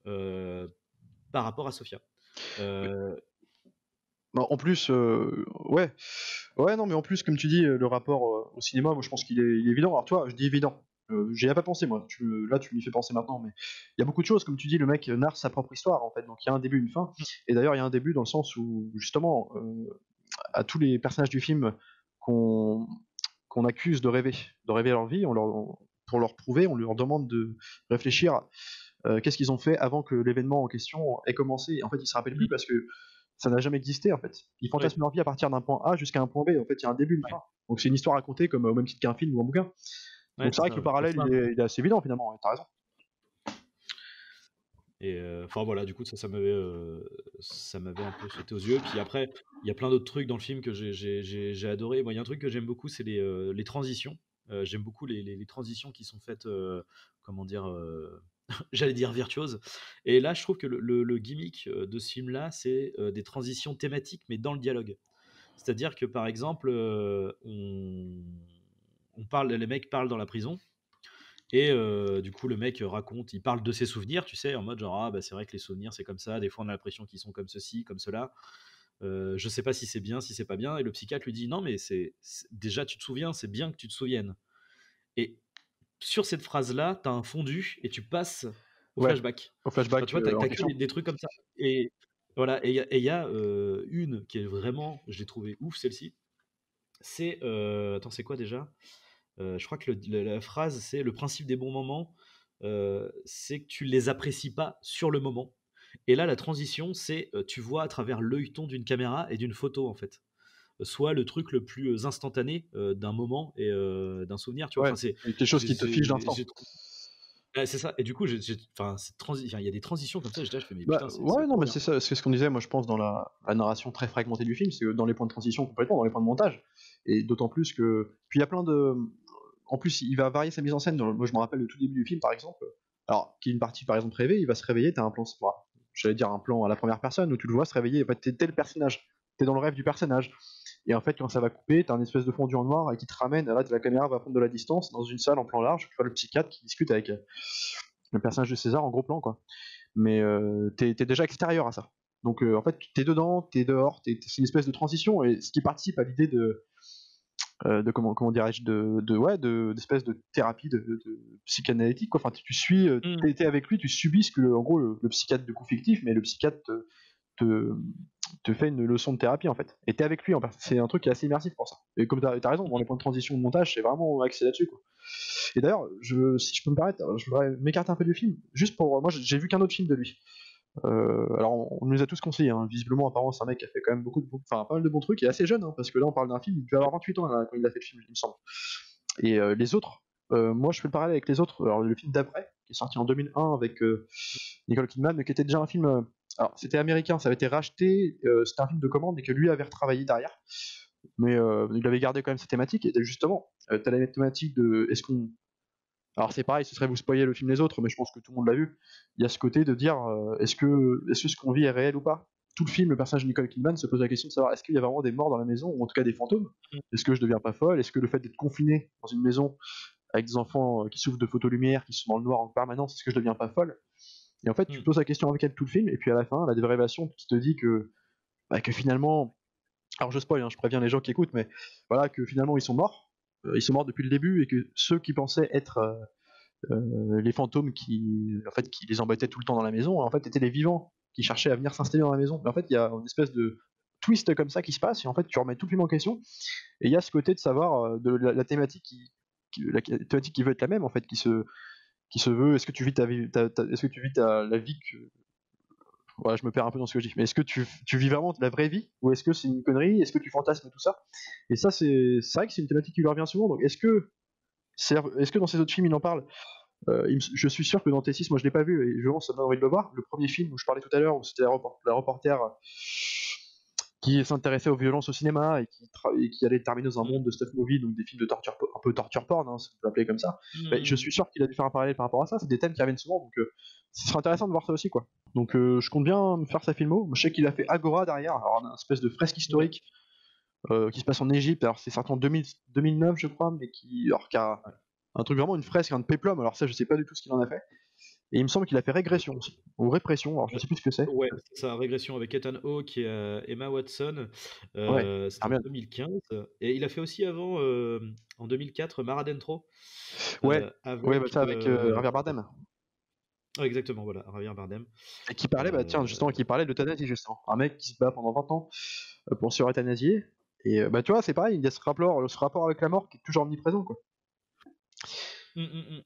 par rapport à Sophia. Euh, Bah, en plus, ouais. Ouais, non, mais en plus, comme tu dis, le rapport au cinéma, moi je pense il est évident. Alors, toi, je dis évident. J'y ai pas pensé, moi. Là, tu m'y fais penser maintenant, mais il y a beaucoup de choses. Comme tu dis, le mec narre sa propre histoire, en fait. Donc, il y a un début, une fin. Et d'ailleurs, il y a un début dans le sens où, justement, à tous les personnages du film qu'on qu'on accuse de rêver leur vie, pour leur prouver, on leur demande de réfléchir qu'est-ce qu'ils ont fait avant que l'événement en question ait commencé. Et en fait, ils se rappellent plus parce que ça n'a jamais existé en fait. Ils ouais, fantasment leur vie à partir d'un point A jusqu'à un point B. En fait, il y a un début, une ouais, fin. Donc c'est une histoire racontée comme au même titre qu'un film ou un bouquin. ouais, Donc c'est c'est vrai que ça, le ouais. Pour parallèle, ça. il est assez évident finalement. Ouais, t'as raison. Et enfin voilà, du coup, ça m'avait un peu sauté aux yeux. Puis après, il y a plein d'autres trucs dans le film que j'ai adoré. Moi, il y a un truc que j'aime beaucoup, c'est les transitions. J'aime beaucoup les transitions qui sont faites, comment dire, j'allais dire virtuoses. Et là, je trouve que le gimmick de ce film-là, c'est des transitions thématiques, mais dans le dialogue. C'est-à-dire que, par exemple, les mecs parlent dans la prison, et du coup, le mec raconte, il parle de ses souvenirs, tu sais, en mode genre: «Ah bah, c'est vrai que les souvenirs, c'est comme ça, des fois on a l'impression qu'ils sont comme ceci, comme cela. Je sais pas si c'est bien, si c'est pas bien», et le psychiatre lui dit: «Non, mais déjà tu te souviens, c'est bien que tu te souviennes», et sur cette phrase-là, tu as un fondu et tu passes au Ouais, flashback. au Enfin, tu flashback vois, tu en as que question. des trucs comme ça, et voilà, et il y a, une qui est vraiment, je l'ai trouvée ouf, celle-ci. C'est, attends, c'est quoi déjà? Je crois que la phrase, c'est: «Le principe des bons moments, c'est que tu les apprécies pas sur le moment», et là, la transition, c'est, tu vois à travers l'œilleton d'une caméra et d'une photo, en fait. Soit le truc le plus, instantané, d'un moment et d'un souvenir, tu vois? Ouais, Enfin, c'est quelque chose j'ai qui te fige j'ai d'instant. trou ouais, c'est ça, et du coup, enfin, il y a des transitions comme ça, j'étais là, je fais: «Mais Bah putain, c'est ouais, non, trop mais bien». c'est ça, c'est ce qu'on disait, moi je pense, dans la narration très fragmentée du film, c'est que dans les points de transition complètement, dans les points de montage. Et d'autant plus que. Puis il y a plein de. En plus, il va varier sa mise en scène. Moi je me rappelle le tout début du film, par exemple. Alors, qui est une partie par exemple rêvée, il va se réveiller, t'as un plan. J'allais dire un plan à la première personne où tu le vois se réveiller, en fait, t'es le personnage. T'es dans le rêve du personnage. Et en fait, quand ça va couper, t'as un espèce de fondu en noir et qui te ramène. Là, la caméra va prendre de la distance dans une salle en plan large. Tu vois le psychiatre qui discute avec le personnage de César en gros plan, quoi. Mais t'es déjà extérieur à ça. Donc en fait, t'es dedans, t'es dehors, c'est une espèce de transition, et ce qui participe à l'idée de comment dirais-je, d'espèce de thérapie de psychanalytique, quoi. Enfin, tu suis, Mmh. t'es avec lui, tu subis ce que en gros le psychiatre de coup fictif, mais le psychiatre te, te fait une leçon de thérapie en fait. Et t'es avec lui c'est un truc qui est assez immersif pour ça. Et comme t'as raison, dans les points de transition de montage, c'est vraiment axé là-dessus quoi. Et d'ailleurs, si je peux me permettre, je voudrais m'écarter un peu du film, juste pour moi j'ai vu qu'un autre film de lui. Alors on nous a tous conseillé, hein. Visiblement apparemment c'est un mec qui a fait quand même pas mal de bons trucs, et assez jeune, hein, parce que là on parle d'un film, il devait avoir 28 ans là, quand il a fait le film, il me semble. Et les autres, moi je fais le parallèle avec les autres, alors le film d'après, qui est sorti en 2001 avec Nicole Kidman, mais qui était déjà un film, alors c'était américain, ça avait été racheté, c'était un film de commande et que lui avait retravaillé derrière, mais il avait gardé quand même sa thématique, et justement, t'as la thématique de, alors c'est pareil, ce serait vous spoiler le film des autres, mais je pense que tout le monde l'a vu. Il y a ce côté de dire est-ce que ce qu'on vit est réel ou pas. Tout le film, le personnage de Nicole Kidman se pose la question de savoir est-ce qu'il y a vraiment des morts dans la maison, ou en tout cas des fantômes. Est-ce que je deviens pas folle? Est-ce que le fait d'être confiné dans une maison avec des enfants qui souffrent de photolumière, qui sont dans le noir en permanence, est-ce que je deviens pas folle? Et en fait, tu poses la question avec elle tout le film, et puis à la fin, elle a des révélations qui te dit que finalement, alors je spoil, hein, je préviens les gens qui écoutent, mais voilà, que finalement ils sont morts. Ils sont morts depuis le début, et que ceux qui pensaient être les fantômes qui les embêtaient tout le temps dans la maison, en fait, étaient les vivants qui cherchaient à venir s'installer dans la maison. Mais en fait, il y a une espèce de twist comme ça qui se passe, et en fait, tu remets tout le film en question. Et il y a ce côté de savoir de la thématique la thématique qui veut être la même, en fait, qui se veut. Est-ce que tu vis est-ce que tu vis la vie que voilà, je me perds un peu dans ce que je dis, mais est-ce que tu vis vraiment la vraie vie, ou est-ce que c'est une connerie? Est-ce que tu fantasmes tout ça? Et ça, c'est vrai que c'est une thématique qui lui revient souvent. Donc, est-ce que dans ces autres films, il en parle? Je suis sûr que dans T6, moi je l'ai pas vu, et vraiment ça me donne envie de le voir. Le premier film où je parlais tout à l'heure, où c'était la reporter qui s'intéressait aux violences au cinéma, et qui allait terminer dans un monde de stuff movie, donc des films de torture, un peu torture porn, hein, si on peut l'appeler comme ça. Mais je suis sûr qu'il a dû faire un parallèle par rapport à ça. C'est des thèmes qui reviennent souvent, donc ce serait intéressant de voir ça aussi, quoi. Donc je compte bien me faire sa filmo. Je sais qu'il a fait Agora derrière, alors une espèce de fresque historique qui se passe en Égypte. Alors c'est sorti en 2009, je crois, mais qui a un truc vraiment, une fresque, un péplum. Alors ça, je sais pas du tout ce qu'il en a fait. Et il me semble qu'il a fait Régression aussi, ou Répression, alors je sais plus ce que c'est. Ouais, c'est ça, Régression avec Ethan Hawke et Emma Watson. Ouais, C'était en 2015. Et il a fait aussi avant, en 2004, Mare Adentro, ouais, ouais, bah avec. ça avec Javier Bardem. Ouais, exactement, voilà, Javier Bardem. Et qui parlait, bah tiens, justement, qui parlait de l'euthanasie, justement. Un mec qui se bat pendant 20 ans pour se euthanasier. Et bah tu vois, c'est pareil, il y a ce rapport avec la mort qui est toujours omniprésent, quoi.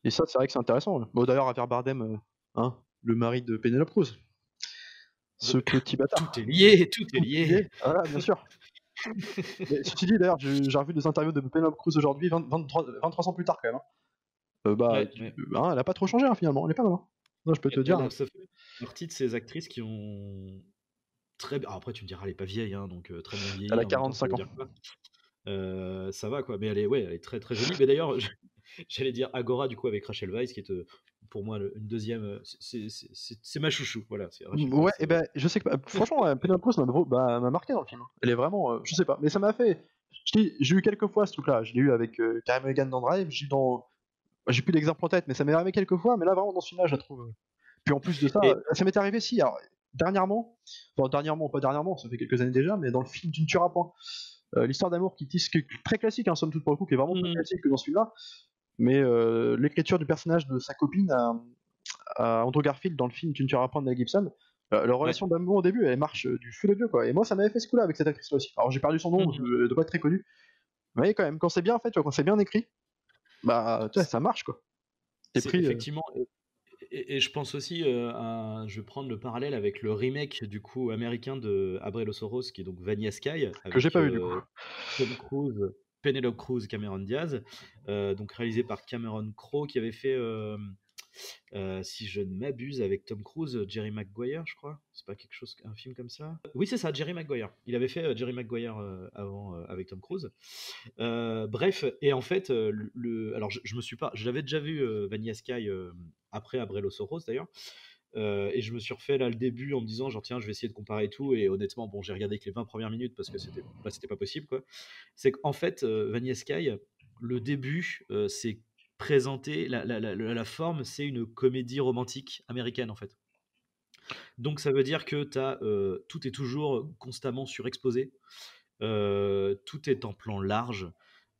Et ça, c'est vrai que c'est intéressant. Ouais. Bon, d'ailleurs, Javier Bardem, hein, le mari de Penelope Cruz. Ce petit bâtard. Tout est lié, tout est lié. Voilà, bien sûr. Mais ceci dit, d'ailleurs, j'ai revu des interviews de Penelope Cruz aujourd'hui, 23 ans plus tard, quand même. Hein. Ouais. Elle a pas trop changé, hein, finalement. Elle est pas mal. Hein. Non, je peux te dire. Ça fait partie de ces actrices qui ont très bien. Après, tu me diras, elle est pas vieille, hein, donc très bien vieillie. Elle a en même temps, 45 ans. ça va, quoi. Mais elle est très très jolie. Mais d'ailleurs, j'allais dire Agora, du coup, avec Rachel Weisz, qui est pour moi une deuxième. C'est ma chouchou. Voilà, Ouais, Weisz, et ben je sais que franchement, Penelope Cruz m'a marqué dans le film. Elle est vraiment, je sais pas, mais ça m'a fait. J'ai eu quelques fois ce truc-là. Je l'ai eu avec Carey Mulligan dans Drive. J'ai plus d'exemples en tête, mais ça m'est arrivé quelques fois. Mais là, vraiment, dans ce film-là, je la trouve. Puis en plus de ça, ça m'est arrivé si. Alors, dernièrement, pas dernièrement, ça fait quelques années déjà, mais dans le film Tu ne tueras point. L'histoire d'amour qui est très classique, hein, somme toute pour le coup, qui est vraiment plus classique que dans ce film-là. Mais l'écriture du personnage de sa copine à Andrew Garfield dans le film Tu ne tueras point de Mel Gibson, leur relation d'amour au début, elle marche du feu de Dieu, quoi. Et moi, ça m'avait fait ce coup-là avec cette actrice-là aussi. Alors j'ai perdu son nom, elle doit pas être très connue. Mais quand même, quand c'est bien fait, tu vois, quand c'est bien écrit, bah tu vois, ça marche, quoi. Effectivement. Et je pense aussi, je vais prendre le parallèle avec le remake du coup américain de Abrel Soros, qui est donc Vanilla Sky, que j'ai pas vu du coup. Tom Cruise, Penelope Cruz, Cameron Diaz, donc réalisé par Cameron Crowe, qui avait fait, si je ne m'abuse, avec Tom Cruise, Jerry Maguire, je crois. C'est pas un film comme ça? Oui, c'est ça, Jerry Maguire. Il avait fait Jerry Maguire avant avec Tom Cruise. Bref, et en fait, alors je me suis pas, je l'avais déjà vu Vanilla Sky après Abrel Soros d'ailleurs. Et je me suis refait là le début en me disant genre tiens je vais essayer de comparer tout, et honnêtement bon j'ai regardé que les 20 premières minutes parce que c'était pas possible quoi. C'est qu'en fait Vanilla Sky, le début c'est présenté, la forme c'est une comédie romantique américaine en fait. Donc ça veut dire que tout est toujours constamment surexposé, tout est en plan large,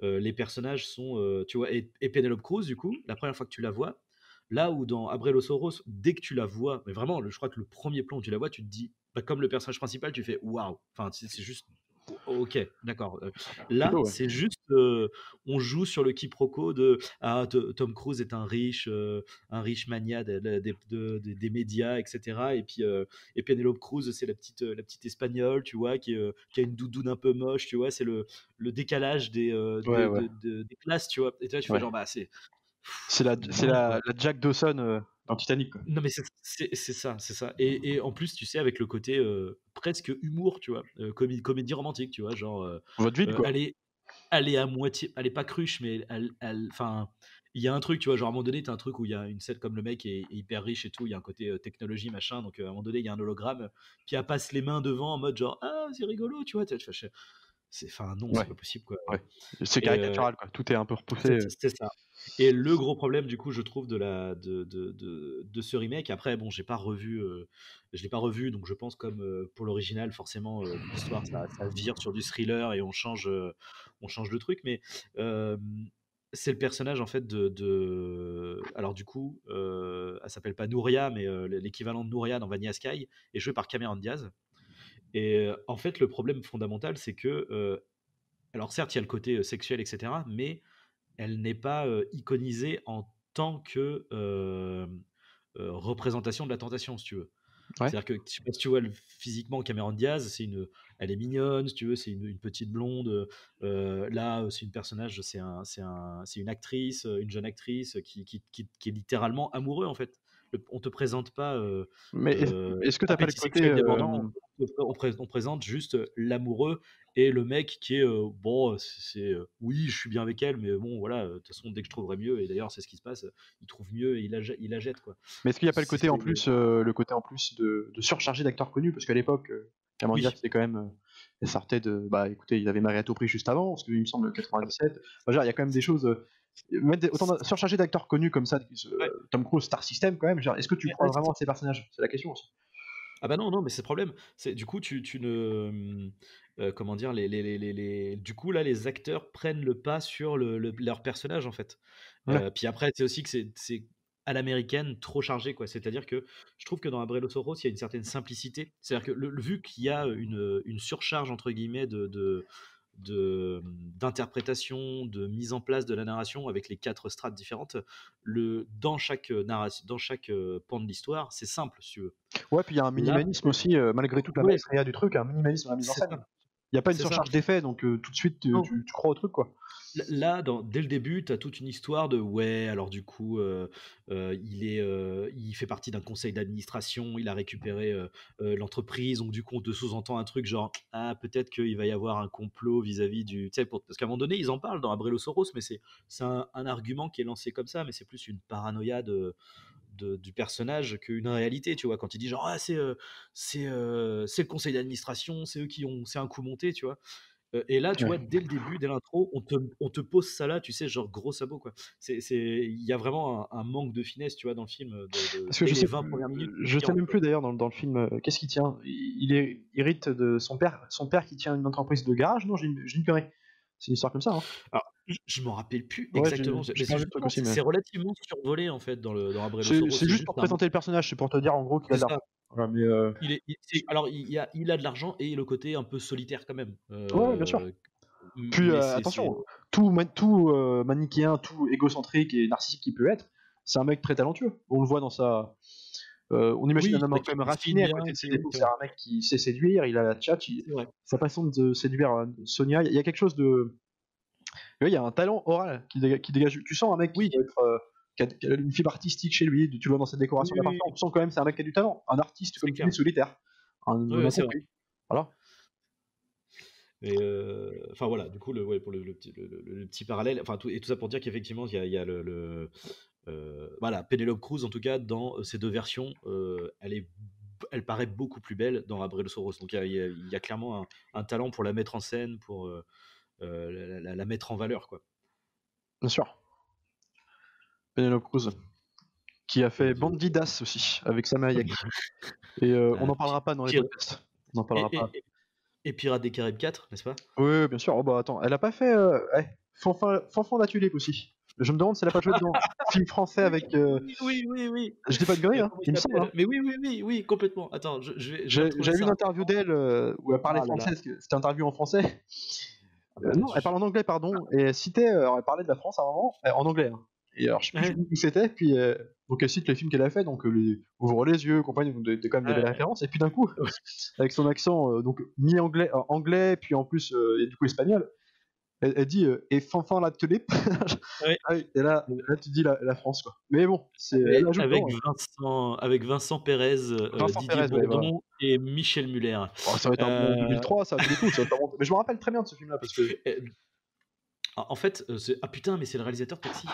les personnages sont tu vois, et Penelope Cruz du coup la première fois que tu la vois, là où dans Abrel Soros, dès que tu la vois, mais vraiment, je crois que le premier plan où tu la vois, tu te dis bah, comme le personnage principal, tu fais waouh. Enfin, c'est juste ok, d'accord. Là, Plutôt, ouais. c'est juste, on joue sur le quiproquo de Tom Cruise est un riche magnat des médias, etc. Et Penelope Cruz, c'est la petite espagnole, tu vois, qui a une doudoune un peu moche, tu vois. C'est le décalage Ouais, ouais, des classes, tu vois. Et là, tu fais ouais. genre, bah, C'est la, c'est non, quoi. la, la Jack Dawson dans Titanic, quoi. Non, mais c'est ça, c'est ça. Et en plus, tu sais, avec le côté presque humour, tu vois, comédie romantique, tu vois, genre, Votre vide, quoi. elle est à moitié, elle est pas cruche, mais enfin, il y a un truc, tu vois, genre à un moment donné, t'as un truc où il y a une scène comme le mec est hyper riche et tout, il y a un côté technologie, machin, donc à un moment donné, il y a un hologramme, puis elle passe les mains devant en mode genre, ah, c'est rigolo, tu vois, enfin, non, c'est Ouais, pas possible, quoi. ouais. C'est Et caricatural, quoi. Tout est un peu repoussé. c'est ça. Et le gros problème, du coup, je trouve, de ce remake, après, bon, je l'ai pas revu, donc je pense, comme pour l'original, forcément, l'histoire, ça vire sur du thriller et on change le truc, mais euh, c'est le personnage, en fait, alors, du coup, elle s'appelle pas Nouria, mais l'équivalent de Nouria dans Vanilla Sky, est joué par Cameron Diaz. Et en fait, le problème fondamental, c'est que, alors certes, il y a le côté sexuel, etc., mais elle n'est pas iconisée en tant que représentation de la tentation, si tu veux. Ouais. C'est-à-dire que, je sais pas si tu vois physiquement Cameron Diaz, elle est mignonne, si tu veux, c'est une petite blonde. Là, c'est une personnage, c'est une actrice, une jeune actrice qui est littéralement amoureux, en fait. On te présente pas Mais est-ce que t'as pas le appétit côté. sexuel débordant, on présente juste l'amoureux et le mec qui est bon, oui, je suis bien avec elle, mais bon, voilà, de toute façon, dès que je trouverai mieux, et d'ailleurs, c'est ce qui se passe, il trouve mieux et il la jette, quoi. Mais est-ce qu'il n'y a pas C'est- le côté en plus de surcharger d'acteurs connus? Parce qu'à l'époque, Cameron Diaz, Oui. c'était quand même. Elle sortait de. Bah écoutez, il avait Marie à tout prix juste avant, parce qu'il me semble 97. Enfin, genre, il y a quand même des choses. Autant surcharger d'acteurs connus comme ça, Ouais. Tom Cruise, Star System, quand même. Genre, est-ce que tu Ouais, crois c'est vraiment ça. à ces personnages? C'est la question aussi. Ah bah non, non, mais c'est le problème. Du coup, tu ne. Comment dire, du coup, là, les acteurs prennent le pas sur leur personnage, en fait. Ouais. Puis après, c'est aussi que c'est à l'américaine trop chargé, quoi. C'est-à-dire que je trouve que dans Abrelo Oros, il y a une certaine simplicité. C'est-à-dire que vu qu'il y a une surcharge, entre guillemets, d'interprétation, de mise en place de la narration avec les 4 strates différentes, dans chaque narration, dans chaque pan de l'histoire, c'est simple, si tu veux. Ouais, puis il y a un Là, minimalisme aussi, malgré toute la ouais, maestria du truc, un minimalisme dans la mise en c'est scène. ça, Il n'y a pas une c'est ça. surcharge d'effets, donc tout de suite, Non. tu crois au truc, quoi. Là, dès le début, tu as toute une histoire de ouais, alors du coup, il fait partie d'un conseil d'administration, il a récupéré l'entreprise, donc du coup, on te sous-entend un truc genre ah, peut-être qu'il va y avoir un complot vis-à-vis du. Tu sais, parce qu'à un moment donné, ils en parlent dans Abrelo Soros, mais c'est un argument qui est lancé comme ça, mais c'est plus une paranoïa du personnage qu'une réalité, tu vois, quand il dit genre ah, c'est le conseil d'administration, c'est eux c'est un coup monté, tu vois. Et là, tu Ouais. vois, dès le début, dès l'intro, on te pose ça là, tu sais, genre gros sabot, quoi. Il y a vraiment un manque de finesse, tu vois, dans le film, Parce que dès les 20 premières minutes. je sais 40, même quoi. plus d'ailleurs dans le film, qu'est-ce qu'il tient? Il hérite de son père qui tient une entreprise de garage? Non, j'ai une connerie. C'est une histoire comme ça, hein? Alors, je m'en rappelle plus Ouais, exactement, j'ai mais pas c'est vu le truc justement, aussi, mais c'est relativement survolé, en fait, dans Abrelo Soros. c'est C'est juste juste pour présenter le personnage, c'est pour te dire en gros qu'il a c'est de ça. l'argent. Voilà, mais Alors, il a de l'argent et le côté un peu solitaire quand même. ouais, bien sûr. Puis Mais attention, tout manichéen, tout égocentrique et narcissique qu'il peut être, c'est un mec très talentueux. On le voit dans sa. On imagine un oui, homme bah, quand même qui dessine raffiné à bien, côté de ses oui, défauts. c'est C'est vrai. un mec qui sait séduire, il a la tchatch, C'est vrai. sa façon de séduire Sonia. Il y a quelque chose de. Il y a un talent oral qui dégage. Tu sens un mec qui Oui, doit être. Qui a une fibre artistique chez lui, tu le vois dans sa oui, décoration oui, oui, d'appartement. Tu sens quand même c'est un mec qui a du talent. Un artiste, c'est comme tu dis, clair. solitaire. Oui, On ouais, a c'est vrai. compris. Voilà. Et enfin voilà, du coup, ouais, pour le petit parallèle, enfin, et tout ça pour dire qu'effectivement, il y a voilà, Penelope Cruz, en tout cas, dans ces deux versions, elle paraît beaucoup plus belle dans Abril Soros. Donc il y a clairement un talent pour la mettre en scène, pour la mettre en valeur, quoi. Bien sûr. Penelope Cruz, qui a Et fait Bandidas aussi, avec Salma Hayek. Et on euh, n'en parlera pas dans les Pir- podcasts. On n'en et, parlera pas. et, et Pirates des Caraïbes 4, n'est-ce pas? Oui, bien sûr. Oh bah attends, elle a pas fait. Ouais. Fanfan la Tulipe aussi. Je me demande si elle a pas joué dedans. Film français avec. Oui. Je dis pas de conneries, hein, Comment il il me semble. Hein. s'appelle? Mais oui, complètement. Attends, je vais retrouver J'avais vu ça une rapidement. interview d'elle où elle parlait Ah là là. français, parce que c'était une interview en français. Ah bah, Non, elle parle en anglais, pardon, et elle citait, alors elle parlait de la France à un moment, en anglais. Hein. Et alors je sais plus Ouais, où c'était, puis donc elle cite les films qu'elle a fait, donc les Ouvre les yeux, compagnie, donc quand même des belles ouais, références, et puis d'un coup, ouais. avec son accent donc mi-anglais, anglais, puis en plus et du coup espagnol, elle dit et fanfan la tulipe. Ouais. Ah oui, et là tu dis la France quoi. Mais bon, elle ajoute Avec dedans. Vincent Pérez, Vincent Didier Pérez, ouais, voilà. Bourdon et Michel Muller. Oh, ça va être un bon Heu 2003, ça, tous les coups, ça va être un bon. Mais je me rappelle très bien de ce film-là parce que En fait, c'est ah putain, mais c'est le réalisateur de Taxi.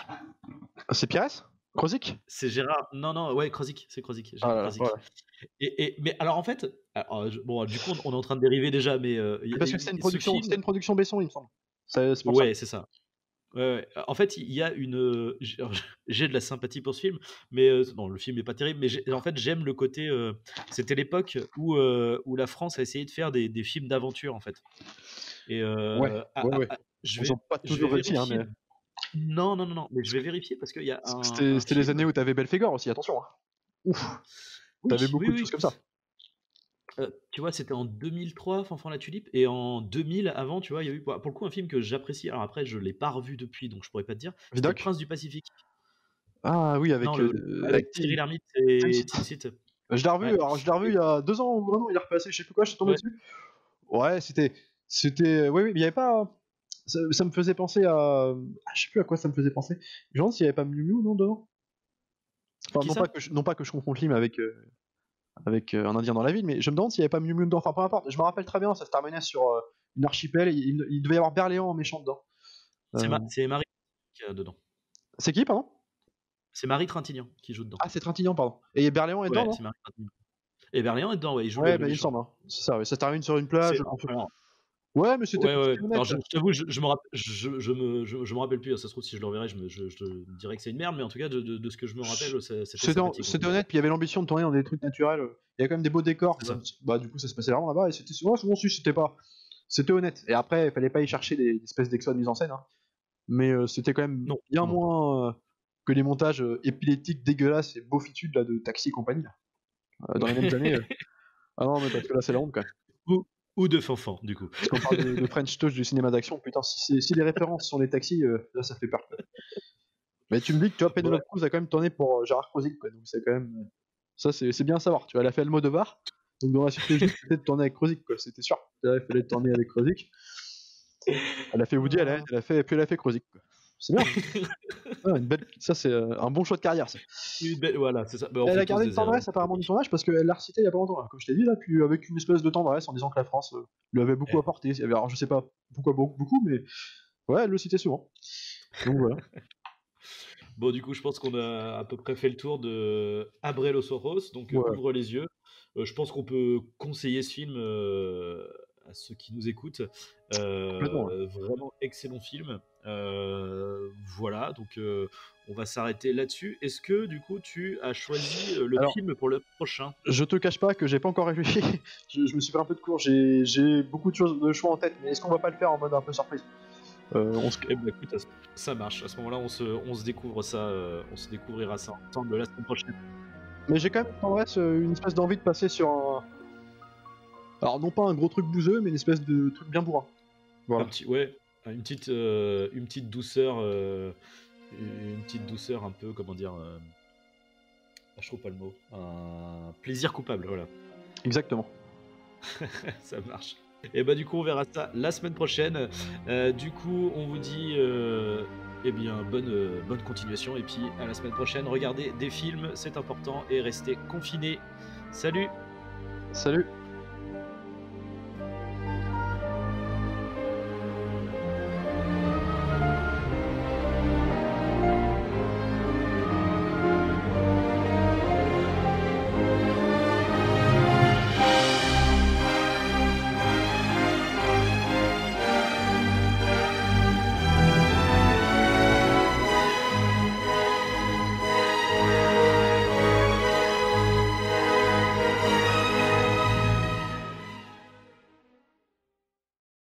c'est Pires, Krozik. C'est Gérard non, ouais, Krozik, c'est Krozik, Ah Gérard là là, Krozik. voilà. Mais alors en fait, bon, du coup, on est en train de dériver déjà, mais Parce que c'était ce film, une production Besson, il me semble. C'est pour ça. ouais, c'est ça. Ouais. En fait, il y a j'ai de la sympathie pour ce film, mais non, le film est pas terrible, mais en fait, j'aime le côté, c'était l'époque où la France a essayé de faire des films d'aventure, en fait. Et Ouais. je Ils vais ont pas je toujours vais réussi, hein, vérifier. mais Non, mais je vais vérifier parce qu'il y a un c'était les film. années où t'avais Belphégor aussi, attention. Hein. Ouf, t'avais Oui, beaucoup de choses comme ça. Tu vois, c'était en 2003, Fanfan la Tulipe, et en 2000, avant, tu vois, il y a eu pour le coup un film que j'apprécie. Alors après, je l'ai pas revu depuis, donc je pourrais pas te dire. C'était Le Vidoc. Prince du Pacifique. Ah oui, Non, avec avec Thierry Lhermitte Tim et Seat. Tim Seat. Je l'ai revu, Ouais. alors je l'ai revu il y a 2 ans ou 1 an, il est repassé, je sais plus quoi, je suis tombé Ouais. dessus. Ouais, c'était oui, mais il y avait pas. Ça me faisait penser à. Je sais plus à quoi ça me faisait penser. Je me demande s'il y avait pas Miu Miu, non, dedans. Enfin, Qui non ça? pas que je confonds le film avec un Indien dans la ville, mais je me demande s'il y avait pas Miu Miu dedans. Enfin, peu importe. Je me rappelle très bien, ça se terminait sur une archipel. Et il devait y avoir Berléand en méchant dedans. C'est Marie qui est dedans. C'est qui, pardon? C'est Marie Trintignant qui joue dedans. Ah, c'est Trintignant, pardon. Et Berléand est dedans, Ouais, non? c'est Marie Trintignant. Et Berléand est dedans, ouais, il joue Ouais, le bah, il me méchant. semble. Hein. C'est ça, ouais. Ça se termine sur une plage. Alors, Ouais, mais c'était ouais. honnête. Alors, je t'avoue, je me rappelle plus. Ça se trouve, si je le reverrai, je te dirais que c'est une merde, mais en tout cas, de ce que je me rappelle, c'était sympathique. C'était honnête, puis il y avait l'ambition de tourner dans des trucs naturels. Il y a quand même des beaux décors. C'est ça. Bah, du coup, ça se passait vraiment là-bas. Et c'était souvent si c'était pas. C'était honnête. Et après, il fallait pas y chercher des espèces d'exos de mise en scène. Hein. Mais c'était quand même Non, bien non. moins que les montages épileptiques dégueulasses et beaufitudes là, de Taxi et compagnie. Là. Dans les mêmes années. Ah non, mais parce que là, c'est la honte quand même. Ou de Fanfan, du coup. Parce qu'on parle de French Touch du cinéma d'action. Putain, si les références sont les taxis, là, ça fait peur. Quoi. Mais tu me dis que tu vois, Penelope Cruz a quand même tourné pour Gérard Krozik. Quoi, donc c'est quand même. Ça, c'est bien à savoir. Tu vois, elle a fait Almodovar. Donc dans la suite logique, c'était de tourner avec Krozik, quoi. C'était sûr. Il fallait tourner avec Krozik. Elle a fait Woody Allen, puis elle a fait Krozik, quoi. C'est bien. Ça, c'est un bon choix de carrière, ça. Voilà, c'est ça. Elle a gardé une tendresse apparemment du tournage parce qu'elle l'a recité il y a pas longtemps, là, comme je t'ai dit, là, puis avec une espèce de tendresse en disant que la France lui avait beaucoup apporté. Alors je sais pas pourquoi beaucoup, mais ouais, elle le citait souvent. Donc voilà. Bon, du coup, je pense qu'on a à peu près fait le tour de Abre los ojos, donc Ouvre les yeux. Je pense qu'on peut conseiller ce film à ceux qui nous écoutent. Vraiment excellent film. Voilà, donc on va s'arrêter là-dessus. Est-ce que du coup tu as choisi le film pour le prochain? Je te cache pas que j'ai pas encore réfléchi. je me suis fait un peu de cours. J'ai beaucoup de choix en tête, mais est-ce qu'on va pas le faire en mode un peu surprise? Écoute, ça marche. À ce moment-là, on se découvre ça, on se découvrira ça ensemble la semaine prochaine. Mais j'ai quand même en vrai une espèce d'envie de passer sur un. Alors non pas un gros truc bouseux, mais une espèce de truc bien bourrin. Voilà. Une petite douceur, un peu, comment dire, je trouve pas le mot, un plaisir coupable, voilà. Exactement. Ça marche. Et bah du coup on verra ça la semaine prochaine. Du coup on vous dit bonne continuation et puis à la semaine prochaine. Regardez des films, c'est important et restez confinés. Salut. Salut.